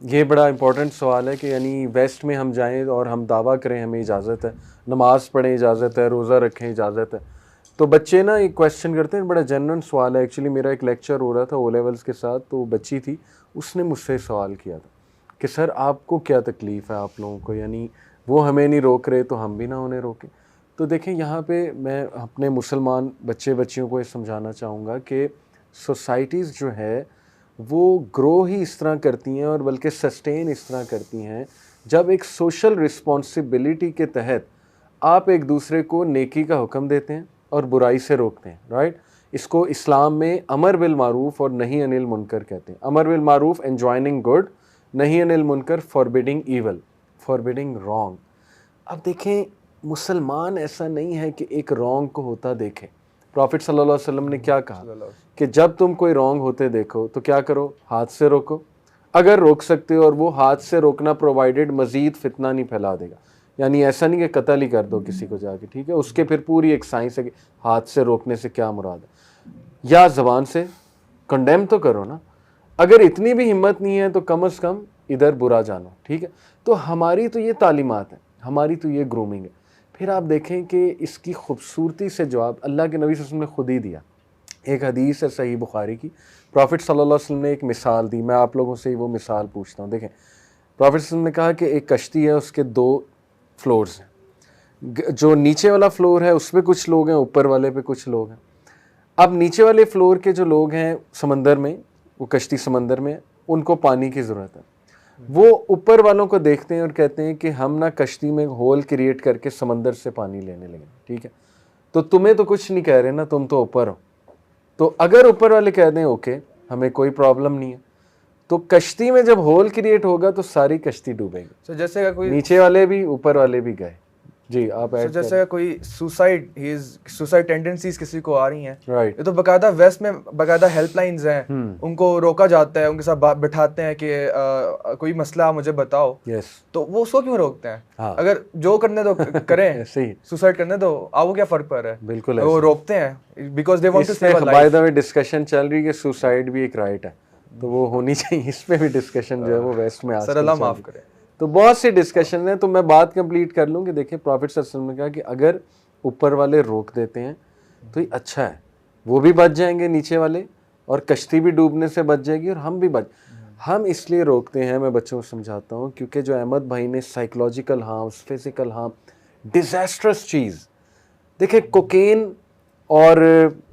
ये बड़ा इंपॉर्टेंट सवाल है कि यानी वेस्ट में हम जाएं और हम दावा करें हमें इजाज़त है, नमाज़ पढ़ें इजाज़त है, रोज़ा रखें इजाज़त है, तो बच्चे ना एक क्वेश्चन करते हैं, बड़ा जनरल सवाल है। एक्चुअली मेरा एक लेक्चर हो रहा था ओ लेवल्स के साथ, तो बच्ची थी, उसने मुझसे सवाल किया था कि सर आपको क्या तकलीफ़ है आप लोगों को, यानी वो हमें नहीं रोक रहे तो हम भी ना उन्हें रोकें। तो देखें यहाँ पे मैं अपने मुसलमान बच्चियों को ये समझाना चाहूँगा कि सोसाइटीज़ जो है वो ग्रो ही इस तरह करती हैं और बल्कि सस्टेन इस तरह करती हैं जब एक सोशल रिस्पॉन्सिबिलिटी के तहत आप एक दूसरे को नेकी का हुक्म देते हैं और बुराई से रोकते हैं, राइट। इसको इस्लाम में अमर बिल मारूफ और नहीं अनिल मुनकर कहते हैं। अमर बिल मारूफ एंजॉइनिंग गुड, नहीं अनिल मुनकर फॉरबिडिंग ईवल, फॉरबिडिंग रॉन्ग। अब देखें मुसलमान ऐसा नहीं है कि एक रॉन्ग को होता देखे। प्रॉफिट सल्लल्लाहु अलैहि वसल्लम ने क्या कहा कि जब तुम कोई रॉन्ग होते देखो तो क्या करो, हाथ से रोको, अगर रोक सकते हो, और वो हाथ से रोकना प्रोवाइडेड मज़ीद फितना नहीं फैला देगा, यानी ऐसा नहीं कि कत्ल ही कर दो किसी को जाके, ठीक है। उसके फिर पूरी एक साइंस है कि हाथ से रोकने से क्या मुराद है, या ज़बान से कंडेम तो करो ना। अगर इतनी भी हिम्मत नहीं है तो कम से कम इधर बुरा जानो, ठीक है। तो हमारी तो ये तालीमात है, हमारी तो ये ग्रूमिंग है। फिर आप देखें कि इसकी खूबसूरती से जवाब अल्लाह के नबी सल्लल्लाहु अलैहि वसल्लम ने खुद ही दिया। एक हदीस है सही बुखारी की, प्रॉफिट सल्लल्लाहु अलैहि वसल्लम ने एक मिसाल दी, मैं आप लोगों से ही वो मिसाल पूछता हूँ। देखें प्रॉफिट सल्लल्लाहु अलैहि वसल्लम ने कहा कि एक कश्ती है, उसके 2 फ्लोर्स हैं, जो नीचे वाला फ्लोर है उस पर कुछ लोग हैं, ऊपर वाले पे कुछ लोग हैं। अब नीचे वाले फ्लोर के जो लोग हैं समंदर में, वो कश्ती समंदर में, उनको पानी की ज़रूरत है। वो ऊपर वालों को देखते हैं और कहते हैं कि हम ना कश्ती में होल क्रिएट करके समंदर से पानी लेने लगे, ठीक है। तो तुम्हें तो कुछ नहीं कह रहे ना, तुम तो ऊपर हो। तो अगर ऊपर वाले कह दें ओके हमें कोई प्रॉब्लम नहीं है, तो कश्ती में जब होल क्रिएट होगा तो सारी कश्ती डूबेगी। तो जैसे कोई नीचे वाले भी ऊपर वाले भी गए। जी आप ऐड जैसे कोई सुसाइड टेंडेंसीज किसी को आ रही हैं, राइट, ये तो बकायदा वेस्ट में बकायदा हेल्पलाइंस हैं, उनको रोका जाता है, उनके साथ बिठाते हैं कि कोई मसला मुझे बताओ। यस, तो वो उसको क्यों रोकते हैं? हाँ। अगर जो करने दो करें, सही, सुसाइड करने दो, आपको क्या फर्क पड़ रहा है? बिल्कुल वो रोकते हैं because they want to save a by the life. वे डिस्कशन चल रही है कि सुसाइड भी एक राइट है, तो वो होनी चाहिए। इस पे भी डिस्कशन जो है वो वेस्ट में सर अल्लाह माफ करे। तो बहुत सी डिस्कशन है, तो मैं बात कंप्लीट कर लूँ कि देखिए प्रॉफिट सल्लल्लाहु अलैहि वसल्लम ने कहा कि अगर ऊपर वाले रोक देते हैं तो ये अच्छा है, वो भी बच जाएंगे नीचे वाले, और कश्ती भी डूबने से बच जाएगी और हम भी हम इसलिए रोकते हैं, मैं बच्चों को समझाता हूँ, क्योंकि जो अहमद भाई ने psychological harm, physical harm, disastrous चीज़, देखिए कोकेन और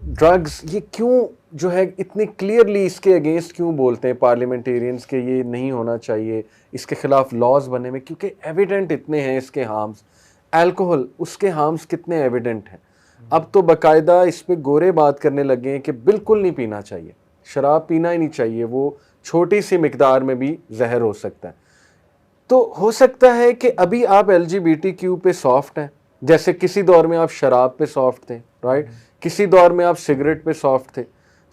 ड्रग्स, ये क्यों जो है इतनी क्लियरली इसके अगेंस्ट क्यों बोलते हैं पार्लियामेंटेरियंस के ये नहीं होना चाहिए, इसके खिलाफ लॉज बने में, क्योंकि एविडेंट इतने हैं इसके हार्म्स। अल्कोहल, उसके हार्म्स कितने एविडेंट हैं। अब तो बाकायदा इस पे गोरे बात करने लगे हैं कि बिल्कुल नहीं पीना चाहिए, शराब पीना ही नहीं चाहिए, वो छोटी सी मिकदार में भी जहर हो सकता है। तो हो सकता है कि अभी आप LGBTQ पे सॉफ्ट हैं, जैसे किसी दौर में आप शराब पे सॉफ्ट थे, राइट, किसी दौर में आप सिगरेट पे सॉफ्ट थे।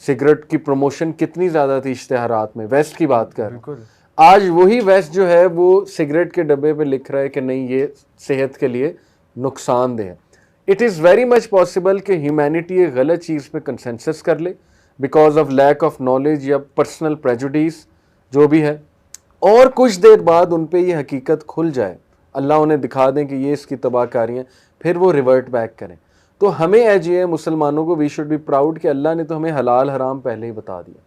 सिगरेट की प्रमोशन कितनी ज़्यादा थी इश्तिहारात में, वेस्ट की बात कर, आज वही वेस्ट जो है वो सिगरेट के डब्बे पे लिख रहा है कि नहीं ये सेहत के लिए नुकसानदेह है। It is very much possible कि ह्यूमैनिटी एक गलत चीज़ पे कंसेंसस कर ले because of lack of knowledge या पर्सनल प्रेजुडिस जो भी है, और कुछ देर बाद उन पे ये हकीकत खुल जाए, अल्लाह उन्हें दिखा दें कि ये इसकी तबाहकारियाँ, फिर वो रिवर्ट बैक करें। तो हमें एज ये मुसलमानों को वी शुड बी प्राउड कि अल्लाह ने तो हमें हलाल हराम पहले ही बता दिया,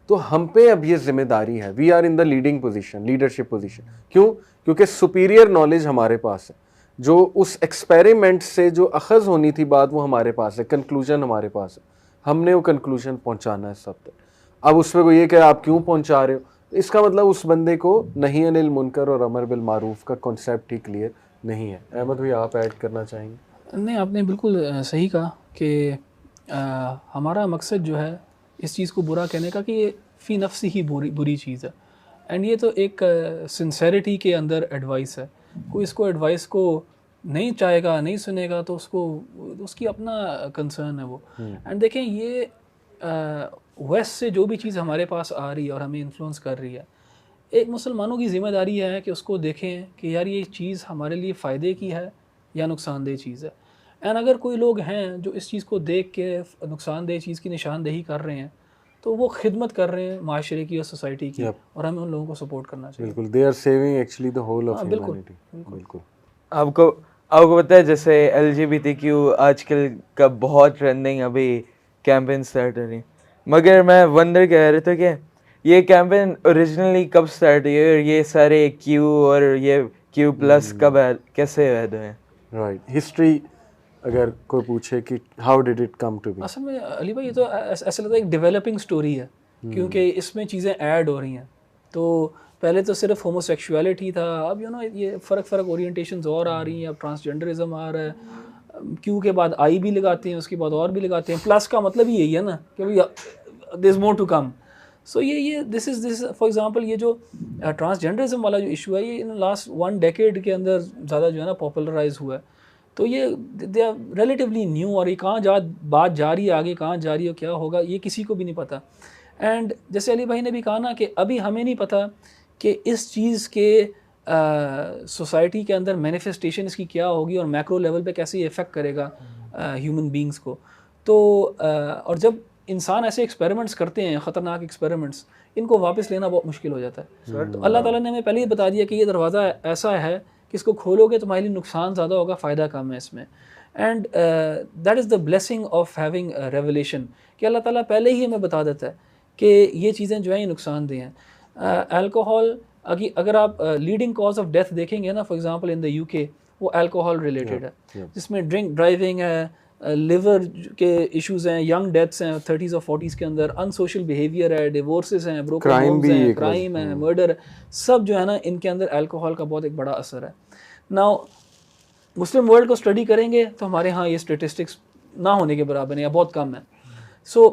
तो हम पे अब ये जिम्मेदारी है। We are in the leading position, leadership position. क्यों? क्योंकि सुपीरियर नॉलेज हमारे पास है, जो उस एक्सपेरिमेंट से जो अखज़ होनी थी बात वो हमारे पास है, कंक्लूजन हमारे पास है, हमने वो कंक्लूजन पहुंचाना है सब तक। अब उस पर कोई ये कि आप क्यों पहुंचा रहे हो, इसका मतलब उस बंदे को नहीं अनिल मुनकर और अमर बिल मारूफ का कॉन्सेप्ट ही क्लियर नहीं है। अहमद भाई आप ऐड करना चाहेंगे? नहीं, आपने बिल्कुल सही कहा कि हमारा मकसद जो है इस चीज़ को बुरा कहने का कि ये फ़ी नफ्सी ही बुरी चीज़ है। एंड ये तो एक सिंसेरिटी के अंदर एडवाइस है। कोई इसको एडवाइस को नहीं चाहेगा, नहीं सुनेगा, तो उसकी अपना कंसर्न है वो। एंड देखें, ये वेस्ट से जो भी चीज़ हमारे पास आ रही है और हमें इन्फ्लुएंस कर रही है, एक मुसलमानों की ज़िम्मेदारी है कि उसको देखें कि यार ये चीज़ हमारे लिए फ़ायदे की है या नुकसानदेह चीज़ है। एंड अगर कोई लोग हैं जो इस चीज़ को देख के नुकसानदेह चीज़ की निशानदेही कर रहे हैं, तो वो खिदमत कर रहे हैं माशरे की और सोसाइटी की, और हमें उन लोगों को सपोर्ट करना चाहिए। बिल्कुल, they are saving actually the whole of बिल्कुल, ह्यूमैनिटी। बिल्कुल। आपको पता है जैसे LGBTQ आजकल का बहुत ट्रेंडिंग अभी कैंपेन स्टार्ट हो रही है, मगर मैं वंडर कह रहा था कि ये कैंपेन ओरिजिनली कब स्टार्ट हुई और ये सारे Q और ये Q+ कब कैसे ऐड हुए? राइट, हिस्ट्री अगर कोई पूछे कि how did it come to be? असल में अली भाई, ये तो ऐसा लगता है एक डेवलपिंग स्टोरी है, क्योंकि इसमें चीज़ें ऐड हो रही हैं। तो पहले तो सिर्फ होमोसेक्सुअलिटी था, अब ये फ़र्क ऑरिएंटेशंस और आ रही हैं, अब ट्रांसजेंडरिज्म आ रहा है। क्यू के बाद आई भी लगाते हैं, उसके बाद और भी लगाते हैं, प्लस का मतलब ही यही है ना कि भाई there is more to come. So ये दिस फॉर एग्जांपल, ये जो ट्रांसजेंडरिज्म वाला जो इशू है, ये इन लास्ट 1 डेकेड के अंदर ज़्यादा जो है ना पॉपुलराइज हुआ है। तो ये दे आर रिलेटिवली न्यू, और ये बात जा रही है आगे, कहाँ जा रही है, क्या होगा, ये किसी को भी नहीं पता। एंड जैसे अली भाई ने भी कहा ना कि अभी हमें नहीं पता कि इस चीज़ के सोसाइटी के अंदर मैनिफेस्टेशन इसकी क्या होगी और मैक्रो लेवल पे कैसे ये इफ़ेक्ट करेगा ह्यूमन बींग्स को। तो और जब इंसान ऐसे एक्सपेरिमेंट्स करते हैं, ख़तरनाक एक्सपेरिमेंट्स, इनको वापस लेना बहुत मुश्किल हो जाता है। तो अल्लाह ताला ने हमें पहले ही बता दिया कि ये दरवाज़ा ऐसा है कि इसको खोलोगे तो तुम्हारे लिए नुकसान ज़्यादा होगा, फ़ायदा कम है इसमें। And that is the blessing of having revelation, कि अल्लाह ताला पहले ही हमें बता देता है कि ये चीज़ें जो हैं ये नुकसानदेह हैं। अल्कोहल, अगर आप लीडिंग कॉज ऑफ डेथ देखेंगे ना, for example in the UK, वो अल्कोहल रिलेटेड है, जिसमें ड्रिंक ड्राइविंग है, लिवर के इश्यूज़ हैं, यंग डेथ्स हैं 30s और 40s के अंदर, अनसोशल बिहेवियर है, डिवोर्सेस हैं, ब्रोकन होम्स हैं, क्राइम है, मर्डर, सब जो है ना इनके अंदर अल्कोहल का बहुत एक बड़ा असर है। नाउ मुस्लिम वर्ल्ड को स्टडी करेंगे तो हमारे यहाँ ये स्टेटिस्टिक्स ना होने के बराबर है या बहुत कम है। सो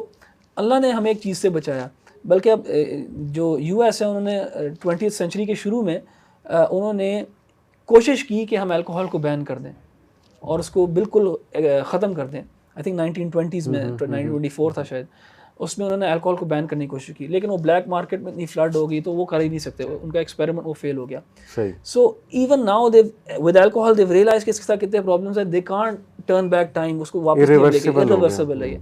अल्लाह ने हमें एक चीज़ से बचाया, बल्कि अब जो US है उन्होंने 20th सेंचुरी के शुरू में उन्होंने कोशिश की कि हम अल्कोहल को बैन कर दें और उसको बिल्कुल ख़त्म कर दें। आई थिंक 1920s में 1924 था शायद, उसमें उन्होंने अल्कोहल को बैन करने की कोशिश की, लेकिन वो ब्लैक मार्केट में इतनी फ्लड हो गई तो वो कर ही नहीं सकते, उनका एक्सपेरिमेंट वो फेल हो गया। So even now they with alcohol they realise कि इसके साथ कितने प्रॉब्लम्स है, they can't turn back time, उसको वापस इरिवर्सिबल है ये।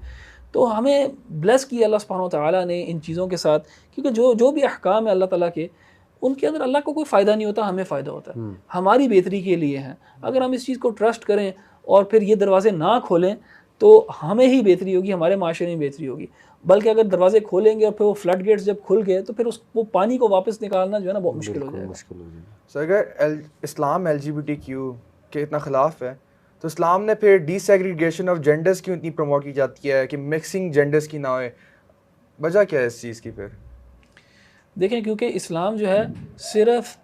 तो हमें ब्लेस किया अल्लाह सुब्हानहू व तआला ने इन चीज़ों के साथ, क्योंकि जो भी अहकाम है अल्लाह ताला के, उनके अंदर अल्लाह को कोई फ़ायदा नहीं होता, हमें फ़ायदा होता है, हमारी बेहतरी के लिए है। अगर हम इस चीज़ को ट्रस्ट करें और फिर ये दरवाजे ना खोलें तो हमें ही बेहतरी होगी, हमारे माशरे में बेहतरी होगी। बल्कि अगर दरवाजे खोलेंगे और फिर वो फ्लड गेट्स जब खुल गए तो फिर वो पानी को वापस निकालना जो है ना बहुत मुश्किल हो जाएगा। सो अगर इस्लाम LGBTQ के इतना ख़िलाफ़ है तो इस्लाम ने फिर डिसेग्रीगेशन ऑफ जेंडर्स क्यों इतनी प्रमोट की जाती है कि मिक्सिंग जेंडर्स की ना हो? वजह क्या है इस चीज़ की? फिर देखें, क्योंकि इस्लाम जो है सिर्फ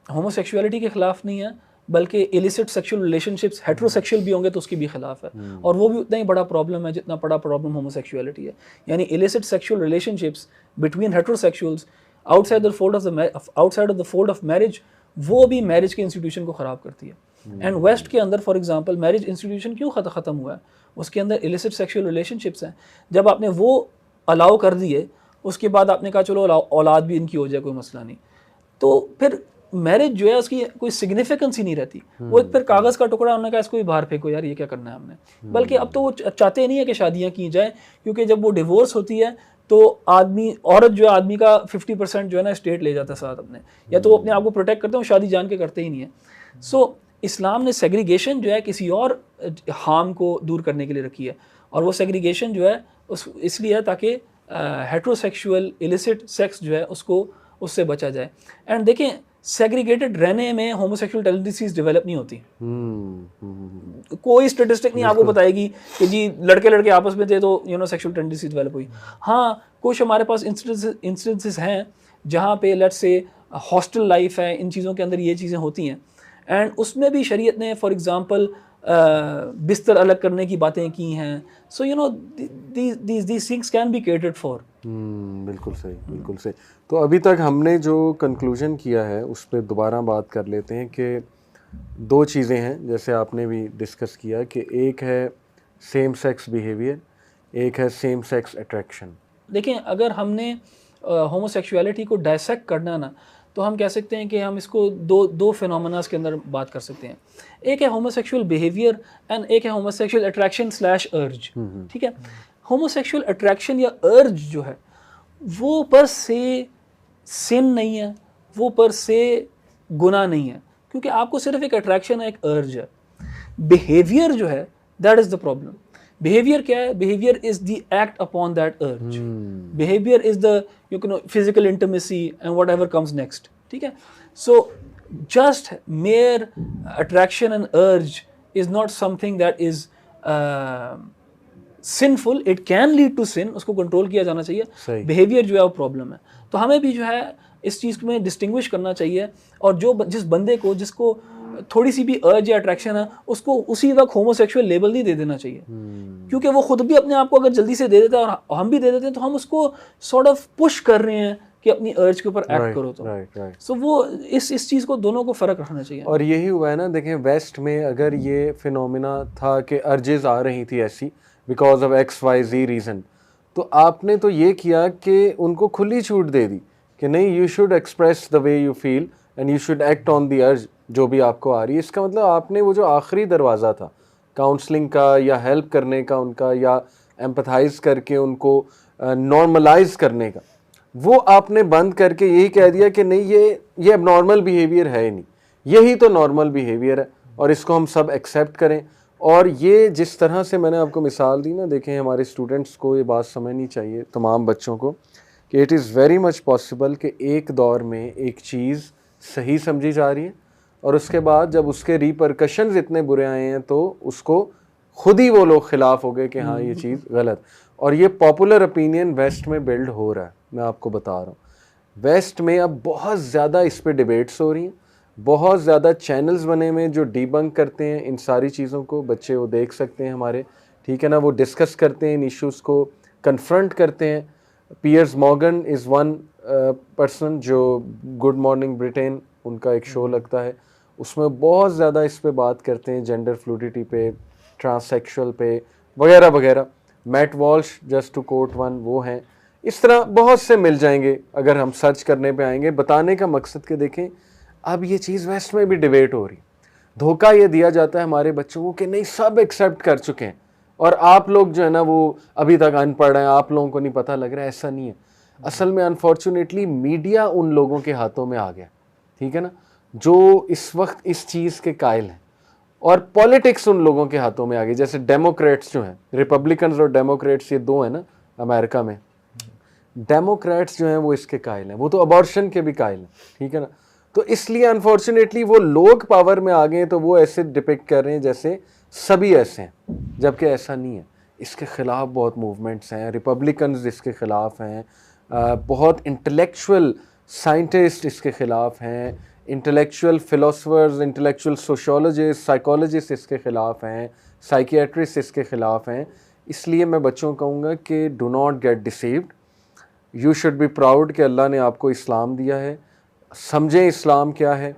होमोसेक्सुअलिटी के ख़िलाफ़ नहीं है, बल्कि इलिसिट सेक्सुअल रिलेशनशिप्स, हेट्रोसेक्सुअल भी होंगे तो उसकी भी खिलाफ है, और वो भी उतना ही बड़ा प्रॉब्लम है जितना बड़ा प्रॉब्लम होमोसेक्सुअलिटी है। यानी illicit sexual relationships between heterosexuals outside the fold of marriage, वो भी मैरिज के इंस्टीट्यूशन को ख़राब करती है। एंड वेस्ट के अंदर फॉर एग्जांपल मैरिज इंस्टीट्यूशन क्यों ख़त्म हुआ है? उसके अंदर इलिसिट सेक्सुअल रिलेशनशिप्स हैं। जब आपने वो अलाउ कर दिए, उसके बाद आपने कहा चलो औलाद भी इनकी हो जाए, कोई मसला नहीं, तो फिर मैरिज जो है उसकी कोई सिग्निफिकेंस ही नहीं रहती। वो एक फिर कागज़ का टुकड़ा, उन्होंने कहा इसको भी बाहर फेंको यार, ये क्या करना है हमने। बल्कि अब तो वो चाहते नहीं है कि शादियाँ की जाए, क्योंकि जब वो डिवोर्स होती है तो औरत जो है आदमी का 50% जो है ना स्टेट ले जाता है साथ अपने, या तो वो अपने आप को प्रोटेक्ट करते हैं, वो शादी जान के करते ही नहीं है। सो इस्लाम ने सेग्रीगेशन जो है किसी और हार्म को दूर करने के लिए रखी है, और वो सेग्रीगेशन जो है इसलिए है ताकि हेट्रोसेक्सुअल इलिसिट सेक्स जो है उससे बचा जाए। एंड देखें, सेग्रीगेटेड रहने में होमोसेक्सुअल टेंडेंसीज डेवलप नहीं होती। कोई स्टेटिस्टिक नहीं आपको बताएगी कि जी लड़के आपस में थे तो सेक्सुअल टेंडेंसी डेवलप हुई। हाँ, कुछ हमारे पास इंस्टेंसेस हैं जहाँ पे लेट्स से हॉस्टल लाइफ है, इन चीज़ों के अंदर ये चीज़ें होती हैं, एंड उसमें भी शरीयत ने फॉर एग्ज़ाम्पल बिस्तर अलग करने की बातें की हैं. सो you no these things can be catered for. बिल्कुल सही, बिल्कुल सही. तो अभी तक हमने जो कंक्लूजन किया है उस पर दोबारा बात कर लेते हैं कि दो चीज़ें हैं जैसे आपने भी डिस्कस किया कि एक है सेम सेक्स बिहेवियर, एक है सेम सेक्स अट्रैक्शन. देखें, अगर हमने होमोसेक्सुअलिटी को डायसेक्ट करना ना, तो हम कह सकते हैं कि हम इसको दो फिनोमेनास के अंदर बात कर सकते हैं. एक है होमोसेक्सुअल बिहेवियर एंड एक है होमोसेक्सुअल अट्रैक्शन स्लैश अर्ज. ठीक है. होमोसेक्सुअल अट्रैक्शन या अर्ज जो है वो पर से सिन नहीं है, वो पर से गुनाह नहीं है, क्योंकि आपको सिर्फ एक अट्रैक्शन है, एक अर्ज है. बिहेवियर जो है that is the problem. Behaviour क्या है? Behaviour is the act upon that urge. Behaviour is the physical intimacy and whatever comes next. ठीक है. So just mere attraction and urge is not something that is sinful. It can lead to sin, उसको control किया जाना चाहिए. Behaviour जो है वो problem है. तो हमें भी जो है इस चीज़ में डिस्टिंग्विश करना चाहिए, और जिस बंदे को जिसको थोड़ी सी भी अर्ज या अट्रैक्शन है उसको उसी वक्त होमोसेक्सुअल लेबल नहीं दे देना चाहिए. क्योंकि वो खुद भी अपने आप को अगर जल्दी से दे देता है और हम भी दे देते हैं, तो हम उसको सॉर्ट ऑफ पुश कर रहे हैं कि अपनी अर्ज के ऊपर एक्ट करो. तो सो वो इस चीज़ को दोनों को फ़र्क रखना चाहिए. और यही हुआ है ना. देखें, वेस्ट में अगर ये फिनोमिना था कि अर्जेस आ रही थी ऐसी बिकॉज ऑफ XYZ रीज़न, तो आपने तो ये किया कि उनको खुली छूट दे दी कि नहीं, you should express the way you feel and you should act on the urge जो भी आपको आ रही है. इसका मतलब आपने वो जो आखिरी दरवाज़ा था काउंसलिंग का या हेल्प करने का उनका, या एम्पथाइज करके उनको नॉर्मलाइज करने का, वो आपने बंद करके यही कह दिया कि नहीं, ये एबनॉर्मल बिहेवियर है ही नहीं, यही तो नॉर्मल बिहेवियर है और इसको हम सब एक्सेप्ट करें. और ये जिस तरह से मैंने आपको मिसाल दी ना, देखें हमारे स्टूडेंट्स को ये बात समझनी चाहिए, तमाम बच्चों को, कि it is very much possible कि एक दौर में एक चीज़ सही समझी जा रही है और उसके बाद जब उसके रिपरकशंस इतने बुरे आए हैं तो उसको खुद ही वो लोग खिलाफ हो गए कि हाँ ये चीज़ गलत. और ये पॉपुलर ओपिनियन वेस्ट में बिल्ड हो रहा है. मैं आपको बता रहा हूँ, वेस्ट में अब बहुत ज़्यादा इस पर डिबेट्स हो रही हैं, बहुत ज़्यादा चैनल्स बने हुए जो डीबंक करते हैं इन सारी चीज़ों को. बच्चे वो देख सकते हैं हमारे, ठीक है ना, वो डिस्कस करते हैं इन इश्यूज़ को, कन्फ्रंट करते हैं. Piers Morgan is one person जो गुड मॉर्निंग ब्रिटेन उनका एक शो लगता है, उसमें बहुत ज़्यादा इस पे बात करते हैं, जेंडर फ्लूडिटी पे, ट्रांससेक्सुअल पे वगैरह वगैरह. Matt Walsh, just to quote one, वो हैं. इस तरह बहुत से मिल जाएंगे अगर हम सर्च करने पे आएंगे. बताने का मकसद कि देखें अब ये चीज़ वेस्ट में भी डिबेट हो रही. धोखा ये दिया जाता है हमारे बच्चों को कि नहीं, सब एक्सेप्ट कर चुके हैं और आप लोग जो है ना वो अभी तक अनपढ़ हैं, आप लोगों को नहीं पता लग रहा है. ऐसा नहीं है. असल में अनफॉर्चुनेटली मीडिया उन लोगों के हाथों में आ गया, ठीक है ना, जो इस वक्त इस चीज़ के कायल हैं, और पॉलिटिक्स उन लोगों के हाथों में आ गई. जैसे डेमोक्रेट्स जो हैं, रिपब्लिकन्स और डेमोक्रेट्स, ये दो हैं ना अमेरिका में. डेमोक्रेट्स जो हैं वो इसके कायल हैं, वो तो अबॉर्शन के भी कायल हैं, ठीक है ना. तो इसलिए अनफॉर्चुनेटली वो लोग पावर में आ गए, तो वो ऐसे डिपिक्ट कर रहे हैं जैसे सभी ऐसे हैं, जबकि ऐसा नहीं है. इसके ख़िलाफ़ बहुत मूवमेंट्स हैं, रिपब्लिकन्स इसके ख़िलाफ़ हैं, बहुत इंटेलेक्चुअल साइंटिस्ट इसके ख़िलाफ़ हैं, इंटेलेक्चुअल फ़िलोसफर्स, इंटेलेक्चुअल सोशोलॉजिस्ट, साइकोलॉजिस्ट इसके ख़िलाफ़ हैं, साइकियाट्रिस्ट इसके ख़िलाफ़ हैं. इसलिए मैं बच्चों को कहूँगा कि do not gate deceived. You should be proud कि अल्लाह ने आपको इस्लाम दिया है. समझें इस्लाम क्या है.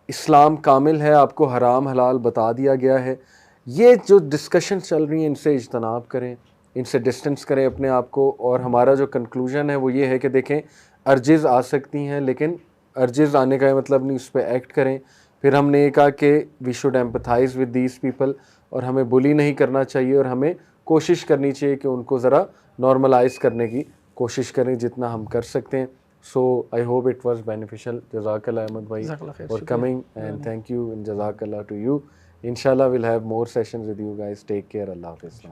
इस्लाम कामिल है, आपको हराम हलाल बता दिया गया है. ये जो डिस्कशन चल रही हैं इनसे इज्तनाब करें, इनसे डिस्टेंस करें अपने आप को. और हमारा जो कंक्लूजन है वो ये है कि देखें, अर्जेज़ आ सकती हैं, लेकिन अर्जेज़ आने का मतलब नहीं उस पर एक्ट करें. फिर हमने ये कहा कि we should empathise with these people, और हमें बुली नहीं करना चाहिए, और हमें कोशिश करनी चाहिए कि उनको ज़रा नॉर्मलाइज़ करने की कोशिश करें जितना हम कर सकते हैं. So I hope it was beneficial. Jazakallah Ahmed bhai for coming, and thank you, and Jazakallah to you. Inshallah we'll have more sessions with you guys. Take care. Allah Hafiz.